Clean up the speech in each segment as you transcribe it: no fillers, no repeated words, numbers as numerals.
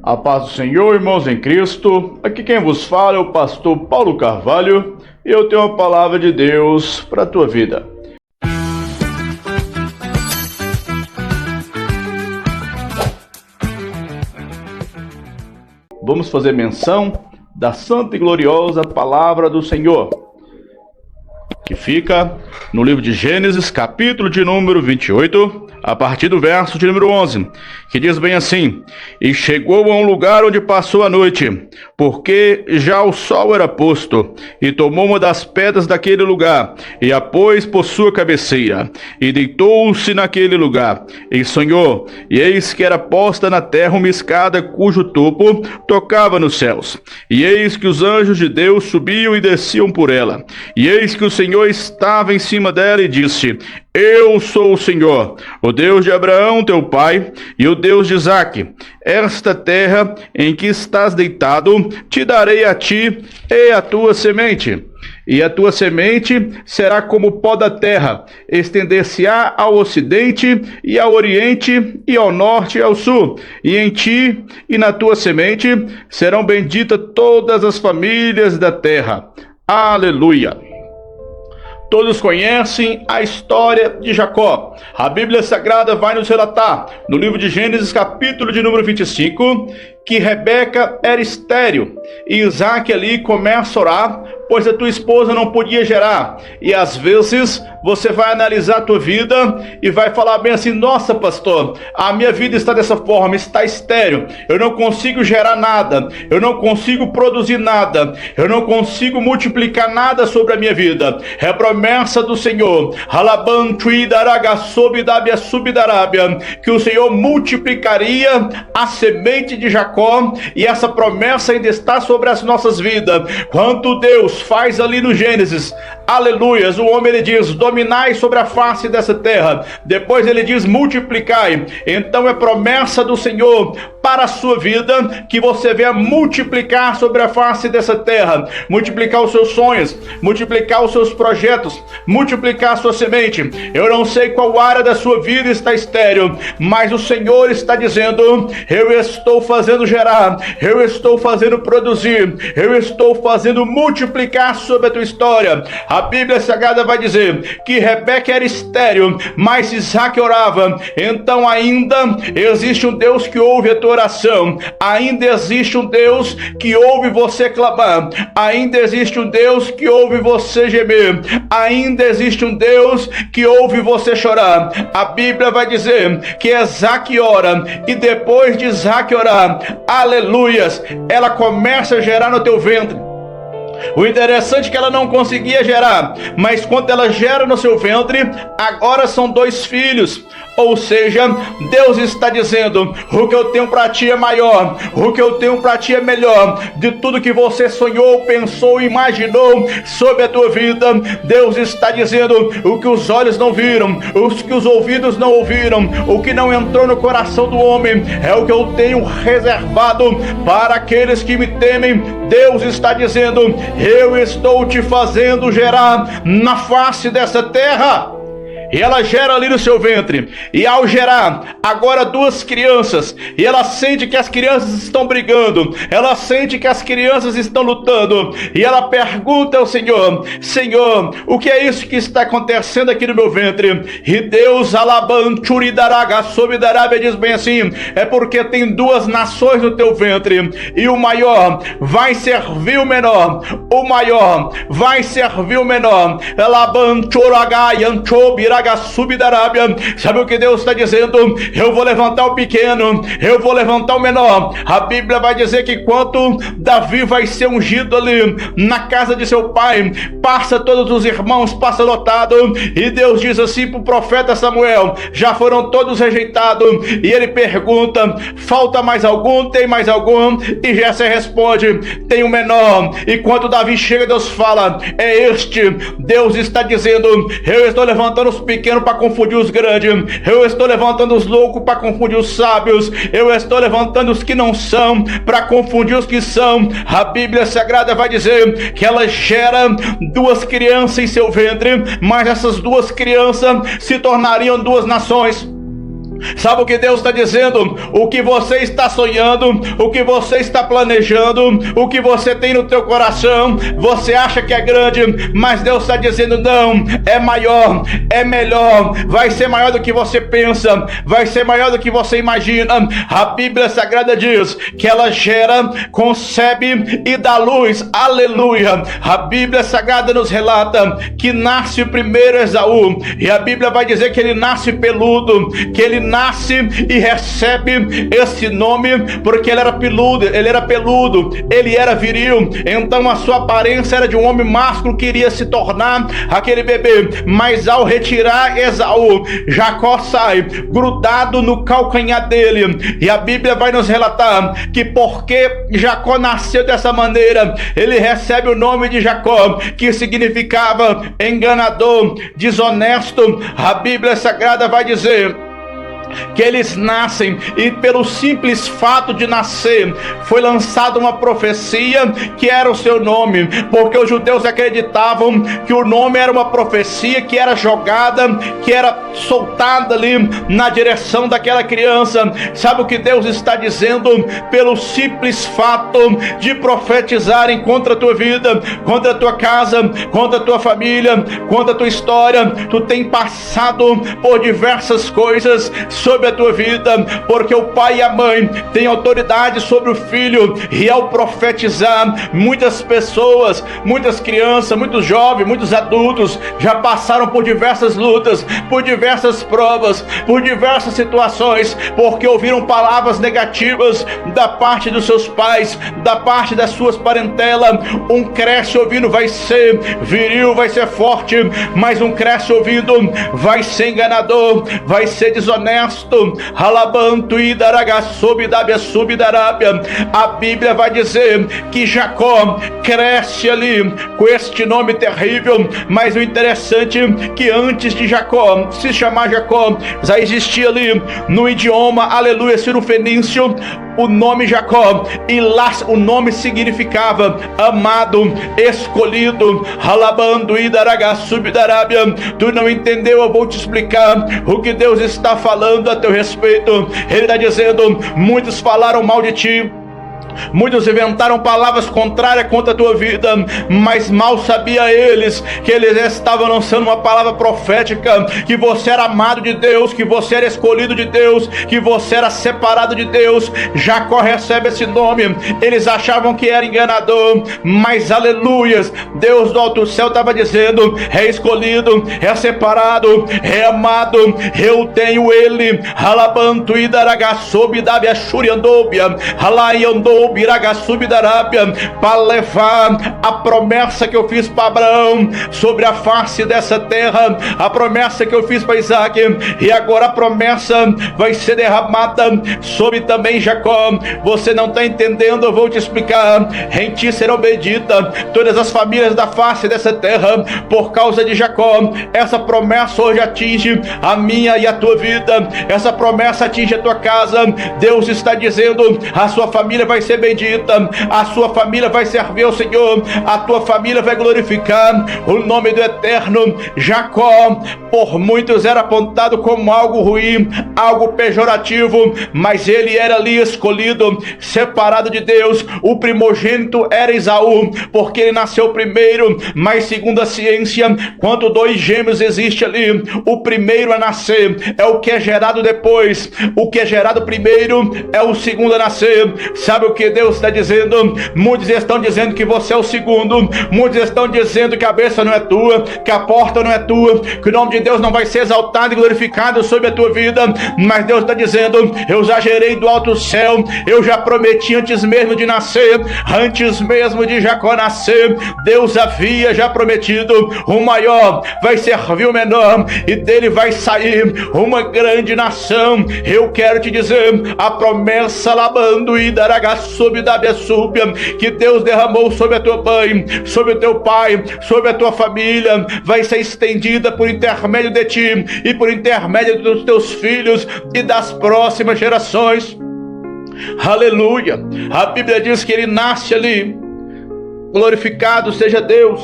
A paz do Senhor, irmãos em Cristo. Aqui quem vos fala é o pastor Paulo Carvalho e eu tenho uma palavra de Deus para a tua vida. Vamos fazer menção da santa e gloriosa palavra do Senhor, que fica no livro de Gênesis, capítulo de número 28, a partir do verso de número 11, que diz bem assim: E chegou a um lugar onde passou a noite, porque já o sol era posto, e tomou uma das pedras daquele lugar, e a pôs por sua cabeceira, e deitou-se naquele lugar, e sonhou, e eis que era posta na terra uma escada cujo topo tocava nos céus, e eis que os anjos de Deus subiam e desciam por ela, e eis que o Senhor estava em cima dela e disse: Eu sou o Senhor, o Deus de Abraão teu pai, e o Deus de Isaque. Esta terra em que estás deitado, te darei a ti e a tua semente. E a tua semente será como o pó da terra, estender-se-á ao ocidente e ao oriente, e ao norte e ao sul. E em ti e na tua semente serão benditas todas as famílias da terra. Aleluia! Todos conhecem a história de Jacó. A Bíblia Sagrada vai nos relatar, no livro de Gênesis, capítulo de número 25, que Rebeca era estéril. E Isaac ali começa a orar, pois a tua esposa não podia gerar. E às vezes você vai analisar a tua vida e vai falar bem assim: nossa, pastor, a minha vida está dessa forma, está estéril, eu não consigo gerar nada, eu não consigo produzir nada, eu não consigo multiplicar nada sobre a minha vida. É a promessa do Senhor, que o Senhor multiplicaria a semente de Jacó, e essa promessa ainda está sobre as nossas vidas. Quanto Deus faz ali no Gênesis, aleluias, o homem ele diz: dominai sobre a face dessa terra. Depois ele diz: multiplicai. Então é promessa do Senhor para a sua vida que você venha multiplicar sobre a face dessa terra, multiplicar os seus sonhos, multiplicar os seus projetos, multiplicar a sua semente. Eu não sei qual área da sua vida está estéril, mas o Senhor está dizendo: eu estou fazendo gerar, eu estou fazendo produzir, eu estou fazendo multiplicar sobre a tua história. A Bíblia Sagrada vai dizer que Rebeca era estéril, mas Isaac orava. Então ainda existe um Deus que ouve a tua oração, ainda existe um Deus que ouve você clamar, ainda existe um Deus que ouve você gemer, ainda existe um Deus que ouve você chorar. A Bíblia vai dizer que Isaac ora, e depois de Isaac orar, aleluias, ela começa a gerar no teu ventre. O interessante é que ela não conseguia gerar, mas quando ela gera no seu ventre, agora são 2 filhos. Ou seja, Deus está dizendo: o que eu tenho para ti é maior, o que eu tenho para ti é melhor. De tudo que você sonhou, pensou, imaginou sobre a tua vida, Deus está dizendo: o que os olhos não viram, o que os ouvidos não ouviram, o que não entrou no coração do homem, é o que eu tenho reservado para aqueles que me temem. Deus está dizendo: eu estou te fazendo gerar na face dessa terra. E ela gera ali no seu ventre, e ao gerar, agora 2 crianças, e ela sente que as crianças estão brigando, ela sente que as crianças estão lutando, e ela pergunta ao Senhor: Senhor, o que é isso que está acontecendo aqui no meu ventre? E Deus, diz bem assim: é porque tem 2 nações no teu ventre, e o maior vai servir o menor, o maior vai servir o menor. Sabe o que Deus está dizendo? Eu vou levantar o pequeno, eu vou levantar o menor. A Bíblia vai dizer que quando Davi vai ser ungido ali na casa de seu pai, passa todos os irmãos, passa lotado, e Deus diz assim para o profeta Samuel: já foram todos rejeitados. E ele pergunta: falta mais algum? Tem mais algum? E Jessé responde: tem um menor. E quando Davi chega, Deus fala: é este. Deus está dizendo: eu estou levantando os pequenos para confundir os grandes, eu estou levantando os loucos para confundir os sábios, eu estou levantando os que não são para confundir os que são. A Bíblia Sagrada vai dizer que ela gera 2 crianças em seu ventre, mas essas 2 crianças se tornariam 2 nações. Sabe o que Deus está dizendo? O que você está sonhando, o que você está planejando, o que você tem no teu coração, você acha que é grande, mas Deus está dizendo não, é maior, é melhor, vai ser maior do que você pensa, vai ser maior do que você imagina. A Bíblia Sagrada diz que ela gera, concebe e dá luz, aleluia. A Bíblia Sagrada nos relata que nasce o primeiro Esaú, e a Bíblia vai dizer que ele nasce peludo, que ele nasce e recebe esse nome porque ele era peludo, ele era viril, então a sua aparência era de um homem másculo que iria se tornar aquele bebê. Mas ao retirar Esaú, Jacó sai grudado no calcanhar dele, e a Bíblia vai nos relatar que porque Jacó nasceu dessa maneira, ele recebe o nome de Jacó, que significava enganador, desonesto. A Bíblia Sagrada vai dizer que eles nascem, e pelo simples fato de nascer, foi lançada uma profecia que era o seu nome, porque os judeus acreditavam que o nome era uma profecia que era jogada, que era soltada ali na direção daquela criança. Sabe o que Deus está dizendo? Pelo simples fato de profetizarem contra a tua vida, contra a tua casa, contra a tua família, contra a tua história, tu tem passado por diversas coisas sobre a tua vida, porque o pai e a mãe têm autoridade sobre o filho, e ao profetizar, muitas pessoas, muitas crianças, muitos jovens, muitos adultos já passaram por diversas lutas, por diversas provas, por diversas situações, porque ouviram palavras negativas da parte dos seus pais, da parte das suas parentelas. Um cresce ouvindo vai ser viril, vai ser forte, mas um cresce ouvindo vai ser enganador, vai ser desonesto. Alabanto e Daragasobidabiasubidarábia. A Bíblia vai dizer que Jacó cresce ali com este nome terrível, mas o interessante é que antes de Jacó se chamar Jacó, já existia ali no idioma, aleluia, cirofenício, o nome Jacó, e lá o nome significava amado, escolhido. Alabando e Daragasobidarábia. Tu não entendeu? Eu vou te explicar o que Deus está falando a teu respeito. Ele está dizendo: muitos falaram mal de ti, muitos inventaram palavras contrárias contra a tua vida, mas mal sabia eles que eles estavam lançando uma palavra profética, que você era amado de Deus, que você era escolhido de Deus, que você era separado de Deus. Jacó recebe esse nome. Eles achavam que era enganador, mas aleluias, Deus do alto céu estava dizendo: é escolhido, é separado, é amado, eu tenho ele. Alabanto e Daragasobidabia Shuriandobia Alaiandobia para levar a promessa que eu fiz para Abraão sobre a face dessa terra, a promessa que eu fiz para Isaac, e agora a promessa vai ser derramada sobre também Jacó. Você não está entendendo? Eu vou te explicar. Em ti serão benditas todas as famílias da face dessa terra por causa de Jacó. Essa promessa hoje atinge a minha e a tua vida, essa promessa atinge a tua casa. Deus está dizendo: a sua família vai ser bendita, a sua família vai servir ao Senhor, a tua família vai glorificar o nome do Eterno. Jacó, por muitos, era apontado como algo ruim, algo pejorativo, mas ele era ali escolhido, separado de Deus. O primogênito era Esaú, porque ele nasceu primeiro, mas segundo a ciência, quando dois gêmeos existem ali, o primeiro a nascer é o que é gerado depois, o que é gerado primeiro é o segundo a nascer. Sabe o que Deus está dizendo? Muitos estão dizendo que você é o segundo, muitos estão dizendo que a bênção não é tua, que a porta não é tua, que o nome de Deus não vai ser exaltado e glorificado sobre a tua vida, mas Deus está dizendo: eu já gerei do alto céu, eu já prometi antes mesmo de nascer, antes mesmo de Jacó nascer, Deus havia já prometido: o maior vai servir o menor, e dele vai sair uma grande nação. Eu quero te dizer, a promessa labando e que Deus derramou sobre a tua mãe, sobre o teu pai, sobre a tua família, vai ser estendida por intermédio de ti e por intermédio dos teus filhos e das próximas gerações. Aleluia. A Bíblia diz que ele nasce ali. Glorificado seja Deus.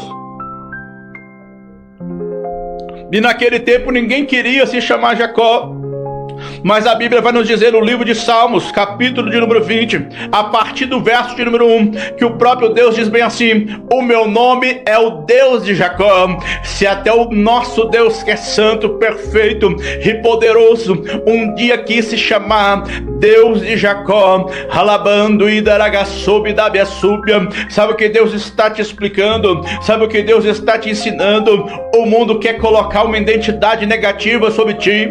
E naquele tempo ninguém queria se chamar Jacó. mas a Bíblia vai nos dizer no livro de Salmos, capítulo de número 20, a partir do verso de número 1, que o próprio Deus diz bem assim: o meu nome é o Deus de Jacó. Se até o nosso Deus, que é santo, perfeito e poderoso, um dia quis se chamar Deus de Jacó, alabando e daragasob da biassúbia. Sabe o que Deus está te explicando? Sabe o que Deus está te ensinando? O mundo quer colocar uma identidade negativa sobre ti.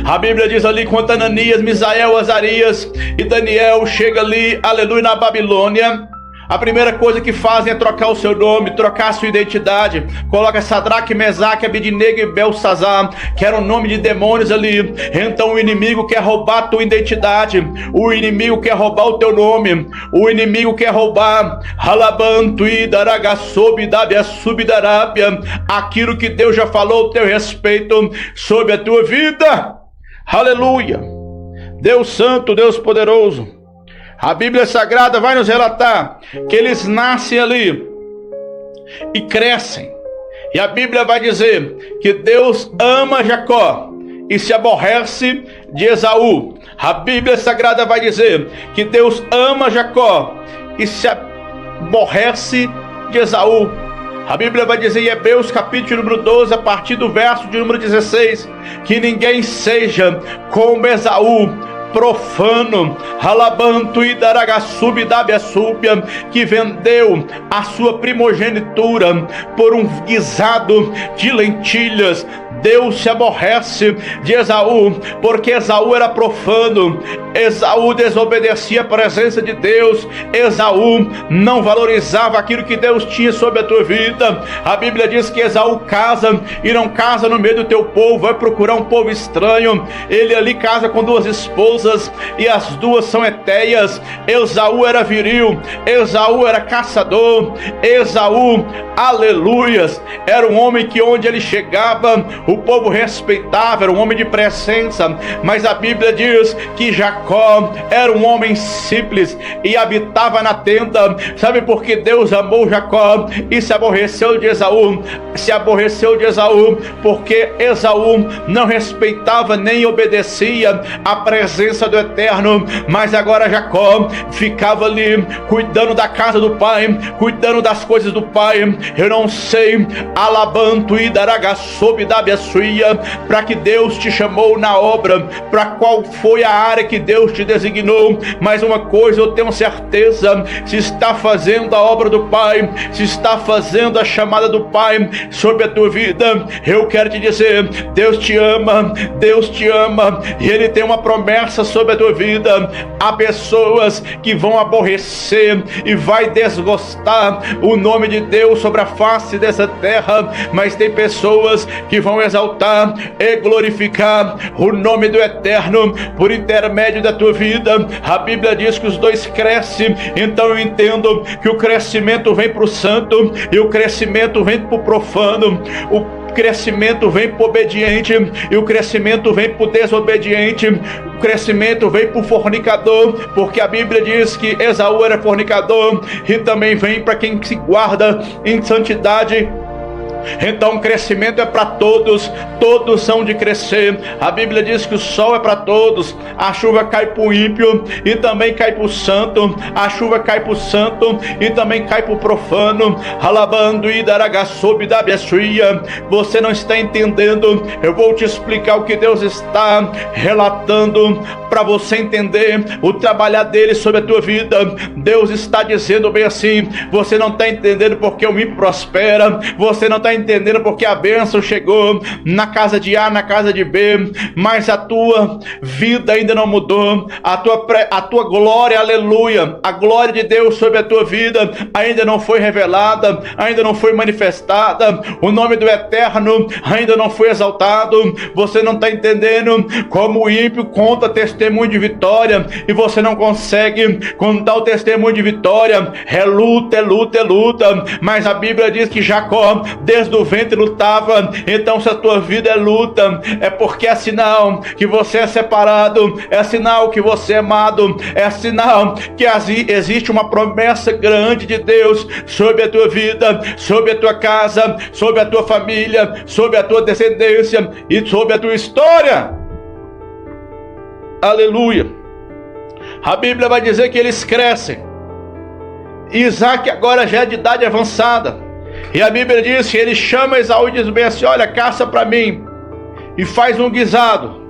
A Bíblia diz ali, quando Ananias, Misael, Azarias e Daniel chega ali, aleluia, na Babilônia, a primeira coisa que fazem é trocar o seu nome, trocar a sua identidade. Coloca Sadraque, Mesaque, Abednego e Belsazar, que era o nome de demônios ali. Então o inimigo quer roubar a tua identidade, o inimigo quer roubar o teu nome, o inimigo quer roubar Halabantu e Daragasob Dabia Subdarábia, aquilo que Deus já falou a teu respeito sobre a tua vida. Aleluia! Deus santo, Deus poderoso. A Bíblia Sagrada vai nos relatar que eles nascem ali e crescem. E a Bíblia vai dizer que Deus ama Jacó e se aborrece de Esaú. A Bíblia Sagrada vai dizer que Deus ama Jacó e se aborrece de Esaú. A Bíblia vai dizer em Hebreus capítulo número 12, a partir do verso de número 16, que ninguém seja como Esaú, profano, Halabantu e Daragassub Dabiassúbia, que vendeu a sua primogenitura por um guisado de lentilhas. Deus se aborrece de Esaú, porque Esaú era profano, Esaú desobedecia a presença de Deus, Esaú não valorizava aquilo que Deus tinha sobre a tua vida. A Bíblia diz que Esaú casa e não casa no meio do teu povo, vai procurar um povo estranho. Ele ali casa com duas esposas e as duas são etéias. Esaú era viril, Esaú era caçador, Esaú, aleluias, era um homem que onde ele chegava o povo respeitava, era um homem de presença. Mas a Bíblia diz que Jacó era um homem simples e habitava na tenda. Sabe por que Deus amou Jacó e se aborreceu de Esaú? Se aborreceu de Esaú porque Esaú não respeitava nem obedecia à presença do Eterno. Mas agora Jacó ficava ali cuidando da casa do pai, cuidando das coisas do pai. Eu não sei, Alabanto e Daragasob da para que Deus te chamou na obra, para qual foi a área que Deus te designou. Mas uma coisa eu tenho certeza: se está fazendo a obra do Pai, se está fazendo a chamada do Pai sobre a tua vida, eu quero te dizer, Deus te ama, Deus te ama, e Ele tem uma promessa sobre a tua vida. Há pessoas que vão aborrecer e vai desgostar o nome de Deus sobre a face dessa terra, mas tem pessoas que vão exaltar e glorificar o nome do Eterno por intermédio da tua vida. A Bíblia diz que os dois crescem, então eu entendo que o crescimento vem para o santo e o crescimento vem para o profano. O crescimento vem para o obediente e o crescimento vem para o desobediente. O crescimento vem para o fornicador, porque a Bíblia diz que Esaú era fornicador, e também vem para quem se guarda em santidade. Então o crescimento é para todos, todos são de crescer. A Bíblia diz que o sol é para todos, a chuva cai para o ímpio e também cai para o santo, a chuva cai para o santo e também cai para o profano. Alabando e daragasob da biaçuia. Você não está entendendo? Eu vou te explicar o que Deus está relatando para você entender o trabalhar dele sobre a tua vida. Deus está dizendo bem assim: você não está entendendo porque o ímpio prospera, você não está entendendo porque a bênção chegou na casa de A, na casa de B, mas a tua vida ainda não mudou, a tua glória, aleluia, a glória de Deus sobre a tua vida ainda não foi revelada, ainda não foi manifestada, o nome do Eterno ainda não foi exaltado. Você não está entendendo como o ímpio conta testemunho de vitória e você não consegue contar o testemunho de vitória. É luta, é luta, é luta. Mas a Bíblia diz que Jacó desde o ventre lutava. Então se a tua vida é luta, é porque é sinal que você é separado, é sinal que você é amado, é sinal que existe uma promessa grande de Deus sobre a tua vida, sobre a tua casa, sobre a tua família, sobre a tua descendência e sobre a tua história. Aleluia. A Bíblia vai dizer que eles crescem. Isaac agora já é de idade avançada. E a Bíblia diz que ele chama Esaú e diz bem assim: olha, caça para mim e faz um guisado,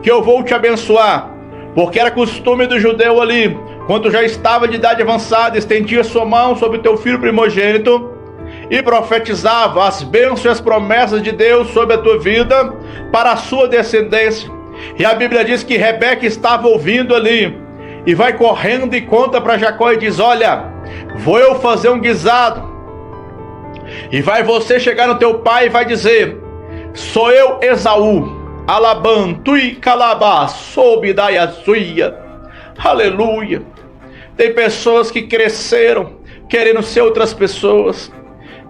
que eu vou te abençoar. Porque era costume do judeu ali, quando já estava de idade avançada, estendia sua mão sobre o teu filho primogênito e profetizava as bênçãos e as promessas de Deus sobre a tua vida para a sua descendência. E a Bíblia diz que Rebeca estava ouvindo ali e vai correndo e conta para Jacó e diz: olha, vou eu fazer um guisado, e vai você chegar no teu pai e vai dizer: sou eu, Esaú, Alaban, tui calabá, soube da Yazuia. Aleluia. Tem pessoas que cresceram querendo ser outras pessoas.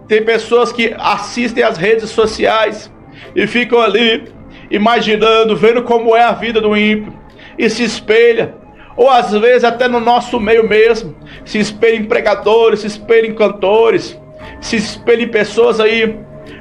Tem pessoas que assistem às redes sociais e ficam ali imaginando, vendo como é a vida do ímpio e se espelha. Ou às vezes até no nosso meio mesmo, se espelha em pregadores, se espelha em cantores, se espelha em pessoas aí.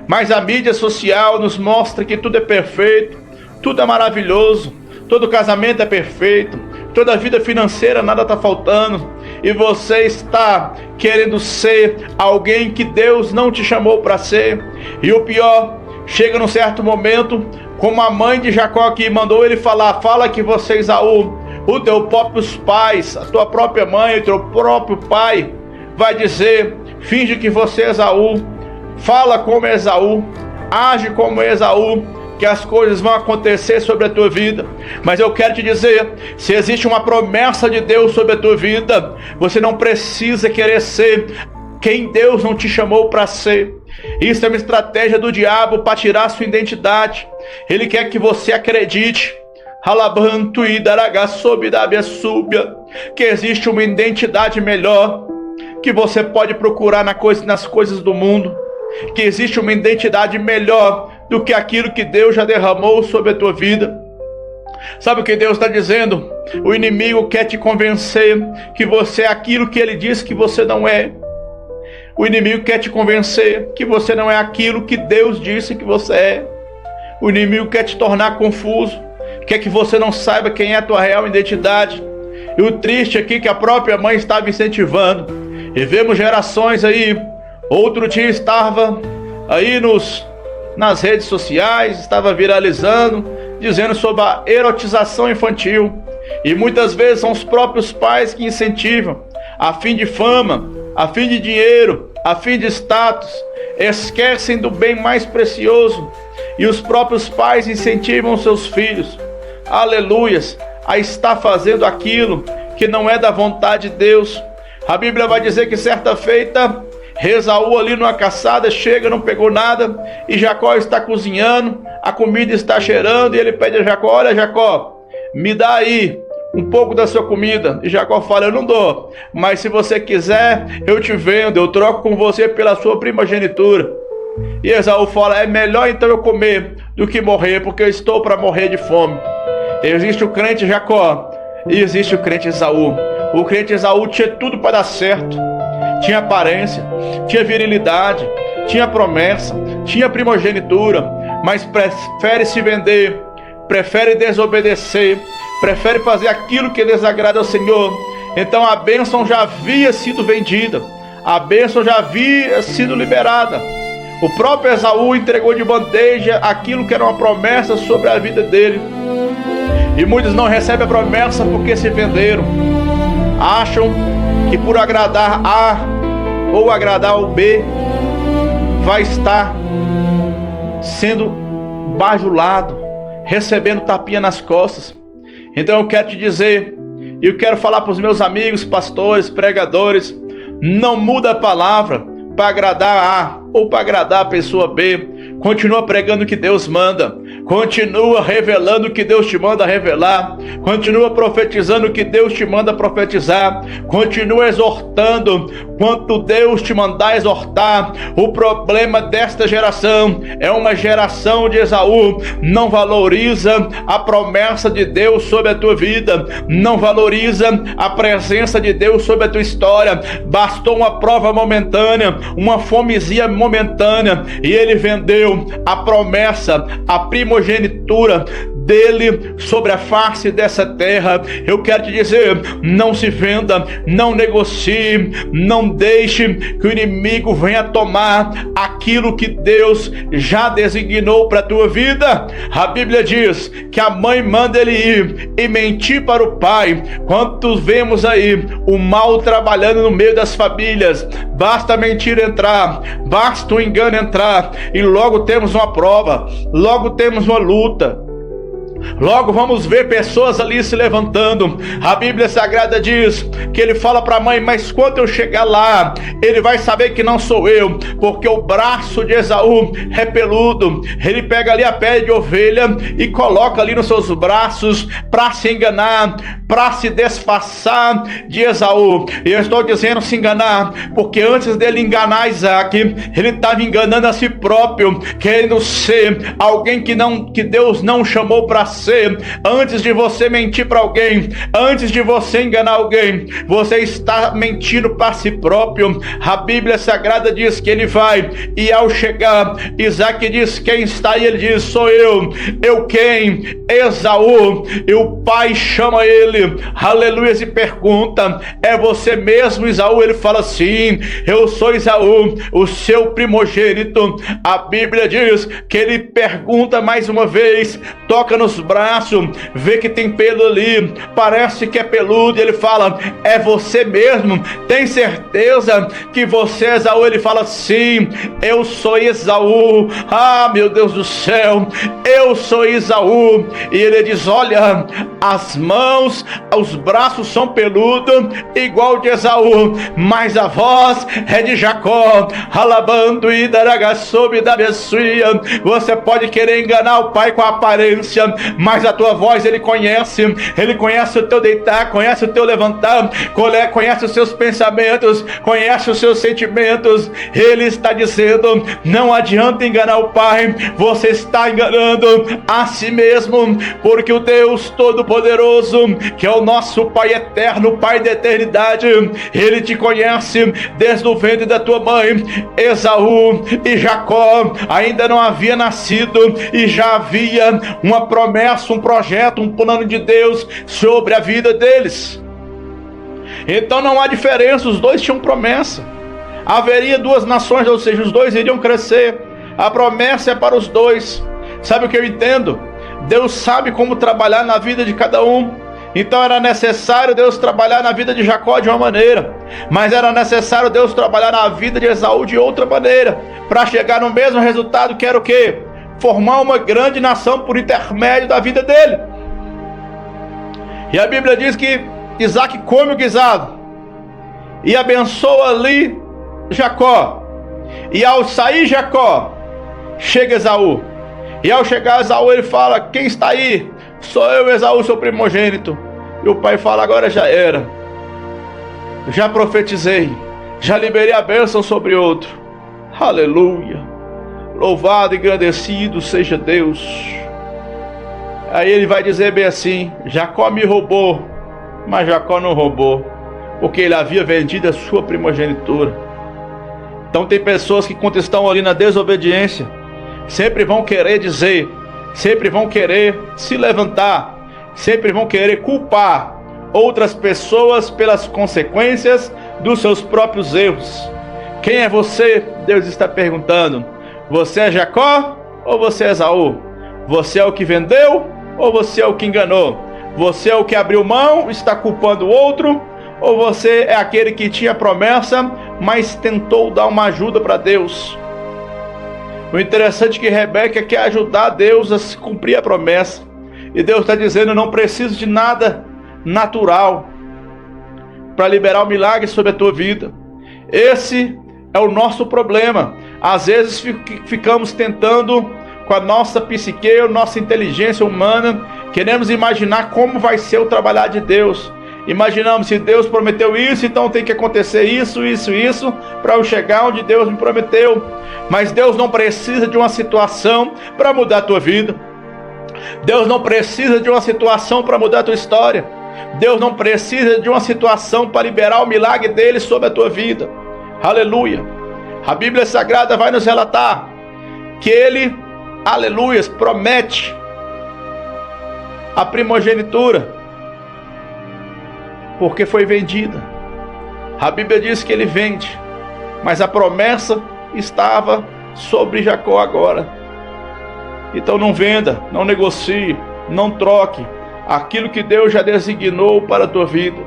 Mas a mídia social nos mostra que tudo é perfeito, tudo é maravilhoso, todo casamento é perfeito, toda vida financeira nada está faltando, e você está querendo ser alguém que Deus não te chamou para ser. E o pior, chega num certo momento, como a mãe de Jacó que mandou ele falar: fala que você, Esaú, os teus próprios pais, a tua própria mãe, o teu próprio pai vai dizer: finge que você é Esaú, fala como Esaú, age como Esaú, que as coisas vão acontecer sobre a tua vida. Mas eu quero te dizer, se existe uma promessa de Deus sobre a tua vida, você não precisa querer ser quem Deus não te chamou para ser. Isso é uma estratégia do diabo para tirar a sua identidade. Ele quer que você acredite que existe uma identidade melhor, que você pode procurar nas coisas do mundo, que existe uma identidade melhor do que aquilo que Deus já derramou sobre a tua vida. Sabe o que Deus está dizendo? O inimigo quer te convencer que você é aquilo que ele disse que você não é. O inimigo quer te convencer que você não é aquilo que Deus disse que você é. O inimigo quer te tornar confuso, quer que você não saiba quem é a tua real identidade. E o triste aqui é que a própria mãe estava incentivando. E vemos gerações aí. Outro dia estava aí nas redes sociais, estava viralizando, dizendo sobre a erotização infantil. E muitas vezes são os próprios pais que incentivam, a fim de fama, a fim de dinheiro, a fim de status. Esquecem do bem mais precioso. E os próprios pais incentivam seus filhos, aleluias, a estar fazendo aquilo que não é da vontade de Deus. A Bíblia vai dizer que certa feita, Esaú ali numa caçada, chega, não pegou nada, e Jacó está cozinhando, a comida está cheirando, e ele pede a Jacó: olha, Jacó, me dá aí um pouco da sua comida. E Jacó fala: eu não dou, mas se você quiser, eu te vendo, eu troco com você pela sua primogenitura. E Esaú fala: é melhor então eu comer do que morrer, porque eu estou para morrer de fome. Existe o crente Jacó e existe o crente Esaú. O crente Esaú tinha tudo para dar certo. Tinha aparência, tinha virilidade, tinha promessa, tinha primogenitura, mas prefere se vender, prefere desobedecer, prefere fazer aquilo que desagrada ao Senhor. Então a bênção já havia sido vendida, a bênção já havia sido liberada. O próprio Esaú entregou de bandeja aquilo que era uma promessa sobre a vida dele. E muitos não recebem a promessa porque se venderam. Acham que por agradar A ou agradar o B, vai estar sendo bajulado, recebendo tapinha nas costas. Então eu quero te dizer, e eu quero falar para os meus amigos, pastores, pregadores: não muda a palavra para agradar A ou para agradar a pessoa B. Continua pregando o que Deus manda, continua revelando o que Deus te manda revelar, continua profetizando o que Deus te manda profetizar, continua exortando quanto Deus te mandar exortar. O problema desta geração é uma geração de Esaú, não valoriza a promessa de Deus sobre a tua vida, não valoriza a presença de Deus sobre a tua história. Bastou uma prova momentânea, uma fomezinha momentânea, e ele vendeu a promessa, a primogenitura dele sobre a face dessa terra. Eu quero te dizer, não se venda, não negocie, não deixe que o inimigo venha tomar aquilo que Deus já designou para a tua vida. A Bíblia diz que a mãe manda ele ir e mentir para o pai. Quantos vemos aí o mal trabalhando no meio das famílias? Basta a mentira entrar, basta o engano entrar, e logo temos uma prova, logo temos uma luta. Logo vamos ver pessoas ali se levantando. A Bíblia Sagrada diz que ele fala para a mãe: mas quando eu chegar lá, ele vai saber que não sou eu, porque o braço de Esaú é peludo. Ele pega ali a pele de ovelha e coloca ali nos seus braços para se enganar, para se disfarçar de Esaú. E eu estou dizendo se enganar, porque antes dele enganar Isaac, ele estava enganando a si próprio, querendo ser alguém que Deus não chamou para ser. Antes de você mentir para alguém, antes de você enganar alguém, você está mentindo para si próprio. A Bíblia Sagrada diz que ele vai, e ao chegar, Isaac diz: quem está aí? Ele diz: sou eu. Eu quem? Esaú. E o pai chama ele, aleluia, e pergunta: é você mesmo, Esaú? Ele fala: sim, eu sou Esaú, o seu primogênito. A Bíblia diz que ele pergunta mais uma vez, toca nos braços, vê que tem pelo ali, parece que é peludo, e ele fala: é você mesmo? Tem certeza que você é Esaú? Ele fala: sim, eu sou Esaú. Ah, meu Deus do céu, eu sou Esaú. E ele diz: olha, as mãos, os braços são peludos, igual de Esaú, mas a voz é de Jacó. Alabando e daragasobe da bessuia. Você pode querer enganar o pai com a aparência, mas a tua voz ele conhece o teu deitar, conhece o teu levantar, conhece os seus pensamentos, conhece os seus sentimentos. Ele está dizendo: não adianta enganar o pai, você está enganando a si mesmo, porque o Deus Todo-Poderoso, que é o nosso Pai eterno, Pai da eternidade, ele te conhece desde o ventre da tua mãe. Esaú e Jacó ainda não havia nascido e já havia uma promessa, um projeto, um plano de Deus sobre a vida deles. Então não há diferença, os dois tinham promessa. Haveria duas nações, ou seja, os dois iriam crescer. A promessa é para os dois. Sabe o que eu entendo? Deus sabe como trabalhar na vida de cada um. Então era necessário Deus trabalhar na vida de Jacó de uma maneira, mas era necessário Deus trabalhar na vida de Esaú de outra maneira, para chegar no mesmo resultado, que era o quê? Formar uma grande nação por intermédio da vida dele. E a Bíblia diz que Isaac come o guisado e abençoa ali Jacó. E ao sair Jacó, chega Esaú. E ao chegar Esaú, ele fala: quem está aí? Sou eu, Esaú, seu primogênito. E o pai fala: agora já era, já profetizei, já liberei a bênção sobre outro. Aleluia, louvado e agradecido seja Deus. Aí ele vai dizer bem assim: Jacó me roubou, mas Jacó não roubou, porque ele havia vendido a sua primogenitura. Então tem pessoas que, quando estão ali na desobediência, sempre vão querer dizer, sempre vão querer se levantar, sempre vão querer culpar outras pessoas pelas consequências dos seus próprios erros. Quem é você? Deus está perguntando. Você é Jacó ou você é Esaú? Você é o que vendeu ou você é o que enganou? Você é o que abriu mão, está culpando o outro? Ou você é aquele que tinha promessa, mas tentou dar uma ajuda para Deus? O interessante é que Rebeca quer ajudar Deus a cumprir a promessa. E Deus está dizendo: não preciso de nada natural para liberar o milagre sobre a tua vida. Esse é o nosso problema. Às vezes ficamos tentando, com a nossa psique, a nossa inteligência humana, queremos imaginar como vai ser o trabalhar de Deus. Imaginamos: se Deus prometeu isso, então tem que acontecer isso, para eu chegar onde Deus me prometeu. Mas Deus não precisa de uma situação para mudar a tua vida. Deus não precisa de uma situação para mudar a tua história. Deus não precisa de uma situação para liberar o milagre dele sobre a tua vida. Aleluia. A Bíblia Sagrada vai nos relatar que ele, aleluia, promete a primogenitura, porque foi vendida. A Bíblia diz que ele vende, mas a promessa estava sobre Jacó agora. Então não venda, não negocie, não troque aquilo que Deus já designou para a tua vida.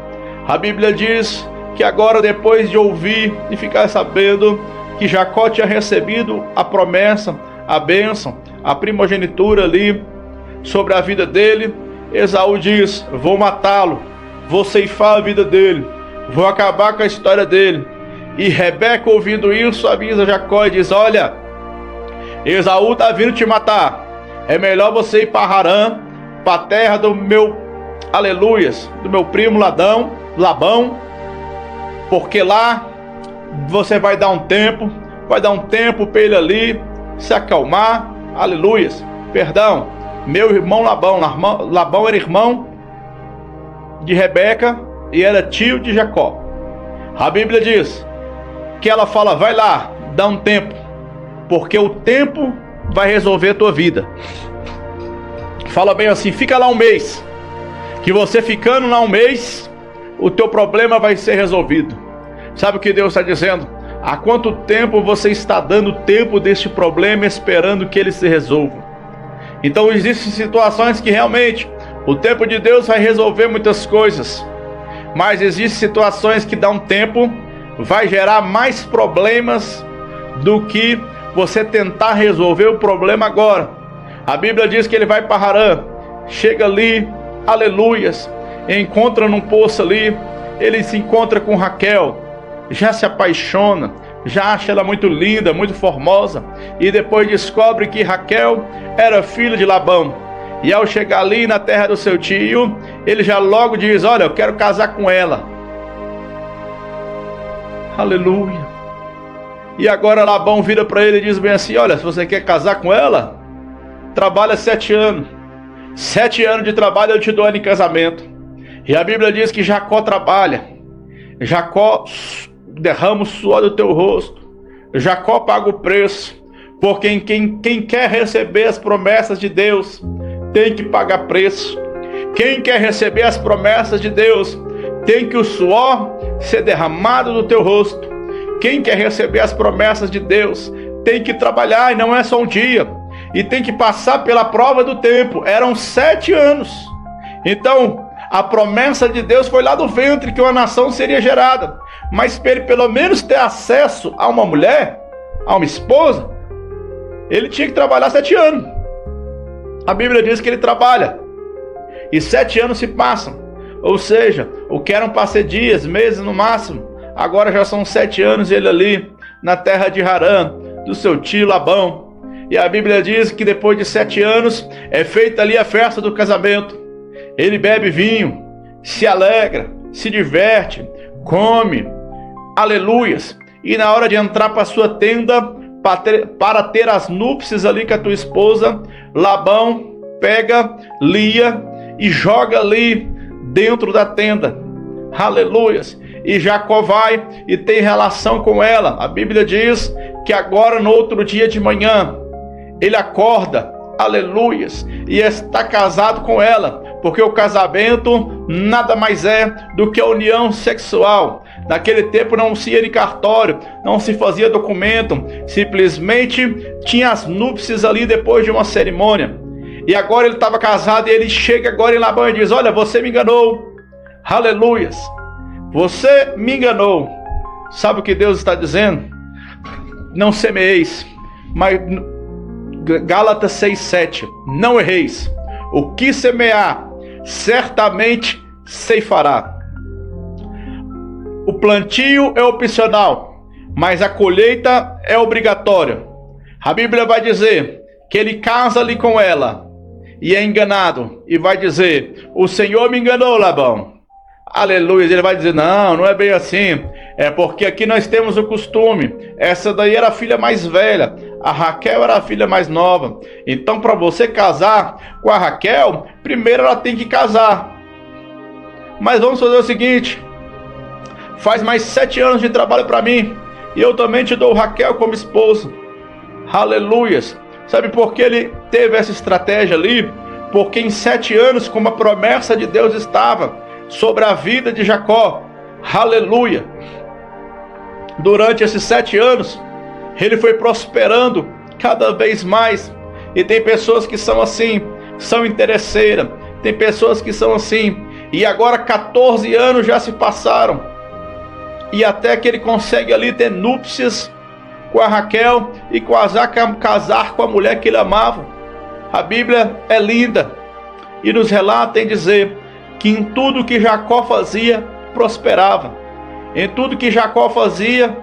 A Bíblia diz que agora, depois de ouvir e ficar sabendo que Jacó tinha recebido a promessa, a bênção, a primogenitura ali sobre a vida dele, Esaú diz: vou matá-lo, vou ceifar a vida dele, vou acabar com a história dele. E Rebeca, ouvindo isso, avisa Jacó e diz: olha, Esaú está vindo te matar, é melhor você ir para Harã, para a terra do meu, aleluias, do meu primo Labão, porque lá você vai dar um tempo para ele ali se acalmar, aleluias, perdão, meu irmão Labão era irmão de Rebeca e era tio de Jacó. A Bíblia diz que ela fala: vai lá, dá um tempo, porque o tempo vai resolver a tua vida. Fala bem assim: fica lá um mês, que você ficando lá um mês, o teu problema vai ser resolvido. Sabe o que Deus está dizendo? Há quanto tempo você está dando tempo deste problema, esperando que ele se resolva? Então existem situações que realmente o tempo de Deus vai resolver muitas coisas, mas existem situações que dão tempo, vai gerar mais problemas do que você tentar resolver o problema agora. A Bíblia diz que ele vai para Harã, chega ali, aleluias, encontra num poço ali, ele se encontra com Raquel, já se apaixona, já acha ela muito linda, muito formosa, e depois descobre que Raquel era filha de Labão. E ao chegar ali na terra do seu tio, ele já logo diz: olha, eu quero casar com ela. Aleluia. E agora Labão vira para ele e diz bem assim: olha, se você quer casar com ela, trabalha 7 anos. 7 anos de trabalho eu te dou ela em casamento. E a Bíblia diz que Jacó trabalha. Jacó derrama o suor do teu rosto. Jacó paga o preço. Porque quem quer receber as promessas de Deus tem que pagar preço. Quem quer receber as promessas de Deus tem que o suor ser derramado do teu rosto. Quem quer receber as promessas de Deus tem que trabalhar, e não é só um dia, e tem que passar pela prova do tempo. Eram 7 anos. Então a promessa de Deus foi lá do ventre que uma nação seria gerada, mas para ele pelo menos ter acesso a uma mulher, a uma esposa, ele tinha que trabalhar 7 anos. A Bíblia diz que ele trabalha, e 7 anos se passam, ou seja, o que eram para ser dias, meses no máximo, agora já são 7 anos ele ali na terra de Harã, do seu tio Labão. E a Bíblia diz que depois de 7 anos é feita ali a festa do casamento. Ele bebe vinho, se alegra, se diverte, come, aleluias. E na hora de entrar para sua tenda para ter as núpcias ali com a tua esposa, Labão pega Lia e joga ali dentro da tenda, aleluias. E Jacó vai e tem relação com ela. A Bíblia diz que agora no outro dia de manhã ele acorda, aleluias, e está casado com ela, porque o casamento nada mais é do que a união sexual. Naquele tempo não se ia em cartório, não se fazia documento, simplesmente tinha as núpcias ali depois de uma cerimônia. E agora ele estava casado, e ele chega agora em Labão e diz: olha, você me enganou, aleluias, você me enganou. Sabe o que Deus está dizendo? Não semeeis, mas Gálatas 6:7, não erreis, o que semear certamente ceifará. O plantio é opcional, mas a colheita é obrigatória. A Bíblia vai dizer que ele casa ali com ela e é enganado, e vai dizer: o Senhor me enganou, Labão. Aleluia. Ele vai dizer: não, não é bem assim, é porque aqui nós temos o costume, essa daí era a filha mais velha, a Raquel era a filha mais nova, então para você casar com a Raquel, primeiro ela tem que casar. Mas vamos fazer o seguinte: faz mais 7 anos de trabalho para mim, e eu também te dou Raquel como esposa. Aleluias. Sabe por que ele teve essa estratégia ali? porque em 7 anos, como a promessa de Deus estava sobre a vida de Jacó, aleluia, durante esses 7 anos, ele foi prosperando cada vez mais. E tem pessoas que são assim, são interesseiras, tem pessoas que são assim, e agora 14 anos já se passaram, e até que ele consegue ali ter núpcias com a Raquel e casar com a mulher que ele amava. A Bíblia é linda e nos relata em dizer que em tudo que Jacó fazia, prosperava. Em tudo que Jacó fazia,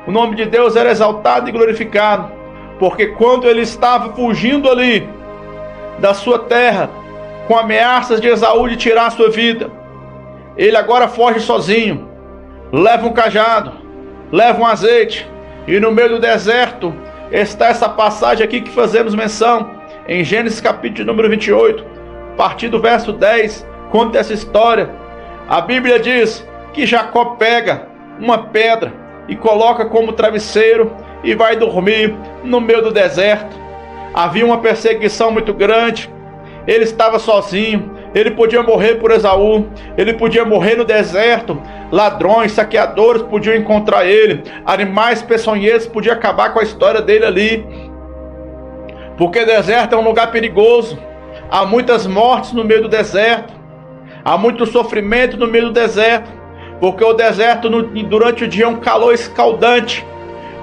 o nome de Deus era exaltado e glorificado, porque quando ele estava fugindo ali da sua terra, com ameaças de Esaú de tirar a sua vida, ele agora foge sozinho, leva um cajado, leva um azeite, e no meio do deserto está essa passagem aqui que fazemos menção, em Gênesis capítulo número 28, a partir do verso 10, conta essa história. A Bíblia diz que Jacó pega uma pedra e coloca como travesseiro e vai dormir no meio do deserto. Havia uma perseguição muito grande, ele estava sozinho, ele podia morrer por Esaú, ele podia morrer no deserto, ladrões, saqueadores podiam encontrar ele, animais peçonhentos podiam acabar com a história dele ali, porque deserto é um lugar perigoso, há muitas mortes no meio do deserto, há muito sofrimento no meio do deserto, porque o deserto durante o dia é um calor escaldante,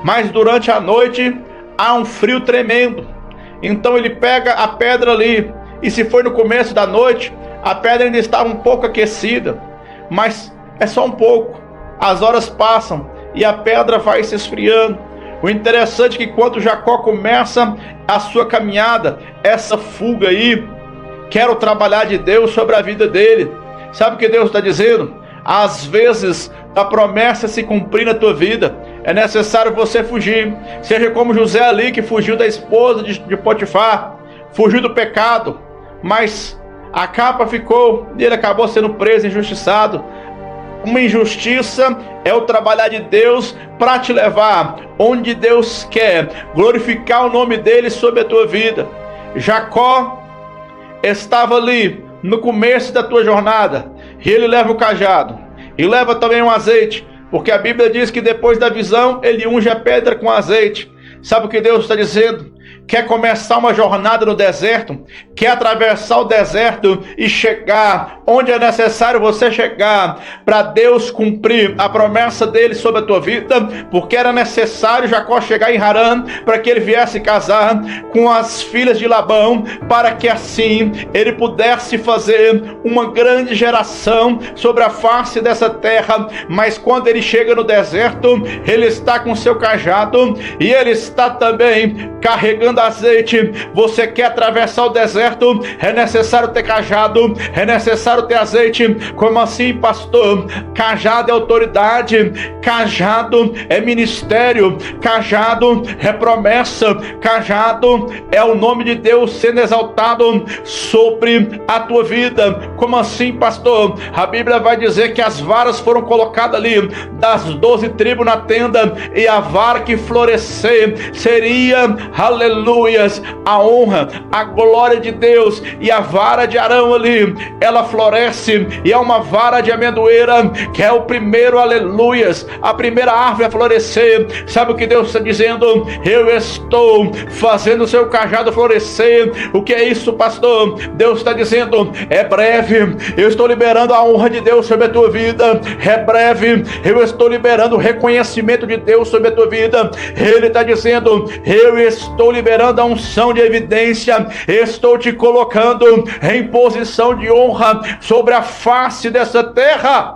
mas durante a noite há um frio tremendo. Então ele pega a pedra ali, e se foi no começo da noite, a pedra ainda estava um pouco aquecida, mas é só um pouco. As horas passam e a pedra vai se esfriando. O interessante é que quando Jacó começa a sua caminhada, essa fuga aí, quero trabalhar de Deus sobre a vida dele. Sabe o que Deus está dizendo? Às vezes a promessa se cumprir na tua vida, é necessário você fugir. Seja como José ali, que fugiu da esposa de Potifar, fugiu do pecado, mas a capa ficou e ele acabou sendo preso, injustiçado. Uma injustiça é o trabalhar de Deus para te levar onde Deus quer, glorificar o nome dele sobre a tua vida. Jacó estava ali no começo da tua jornada, e ele leva o cajado, e leva também um azeite, porque a Bíblia diz que depois da visão, ele unge a pedra com azeite. Sabe o que Deus está dizendo? Quer começar uma jornada no deserto? Quer atravessar o deserto e chegar onde é necessário você chegar para Deus cumprir a promessa dele sobre a tua vida? Porque era necessário Jacó chegar em Harã para que ele viesse casar com as filhas de Labão, para que assim ele pudesse fazer uma grande geração sobre a face dessa terra. Mas quando ele chega no deserto, ele está com seu cajado e ele está também carregando azeite. Você quer atravessar o deserto? É necessário ter cajado, é necessário ter azeite. Como assim, pastor? Cajado é autoridade, cajado é ministério, cajado é promessa, cajado é o nome de Deus sendo exaltado sobre a tua vida. Como assim, pastor? A Bíblia vai dizer que as varas foram colocadas ali das 12 tribos na tenda, e a vara que florescer seria, aleluias, a honra, a glória de Deus. E a vara de Arão ali, ela floresce, e é uma vara de amendoeira, que é o primeiro, aleluias, a primeira árvore a florescer. Sabe o que Deus está dizendo? Eu estou fazendo o seu cajado florescer. O que é isso, pastor? Deus está dizendo, é breve, eu estou liberando a honra de Deus sobre a tua vida, é breve, eu estou liberando o reconhecimento de Deus sobre a tua vida. Ele está dizendo, eu estou liberando a unção de evidência, estou te colocando em posição de honra sobre a face dessa terra.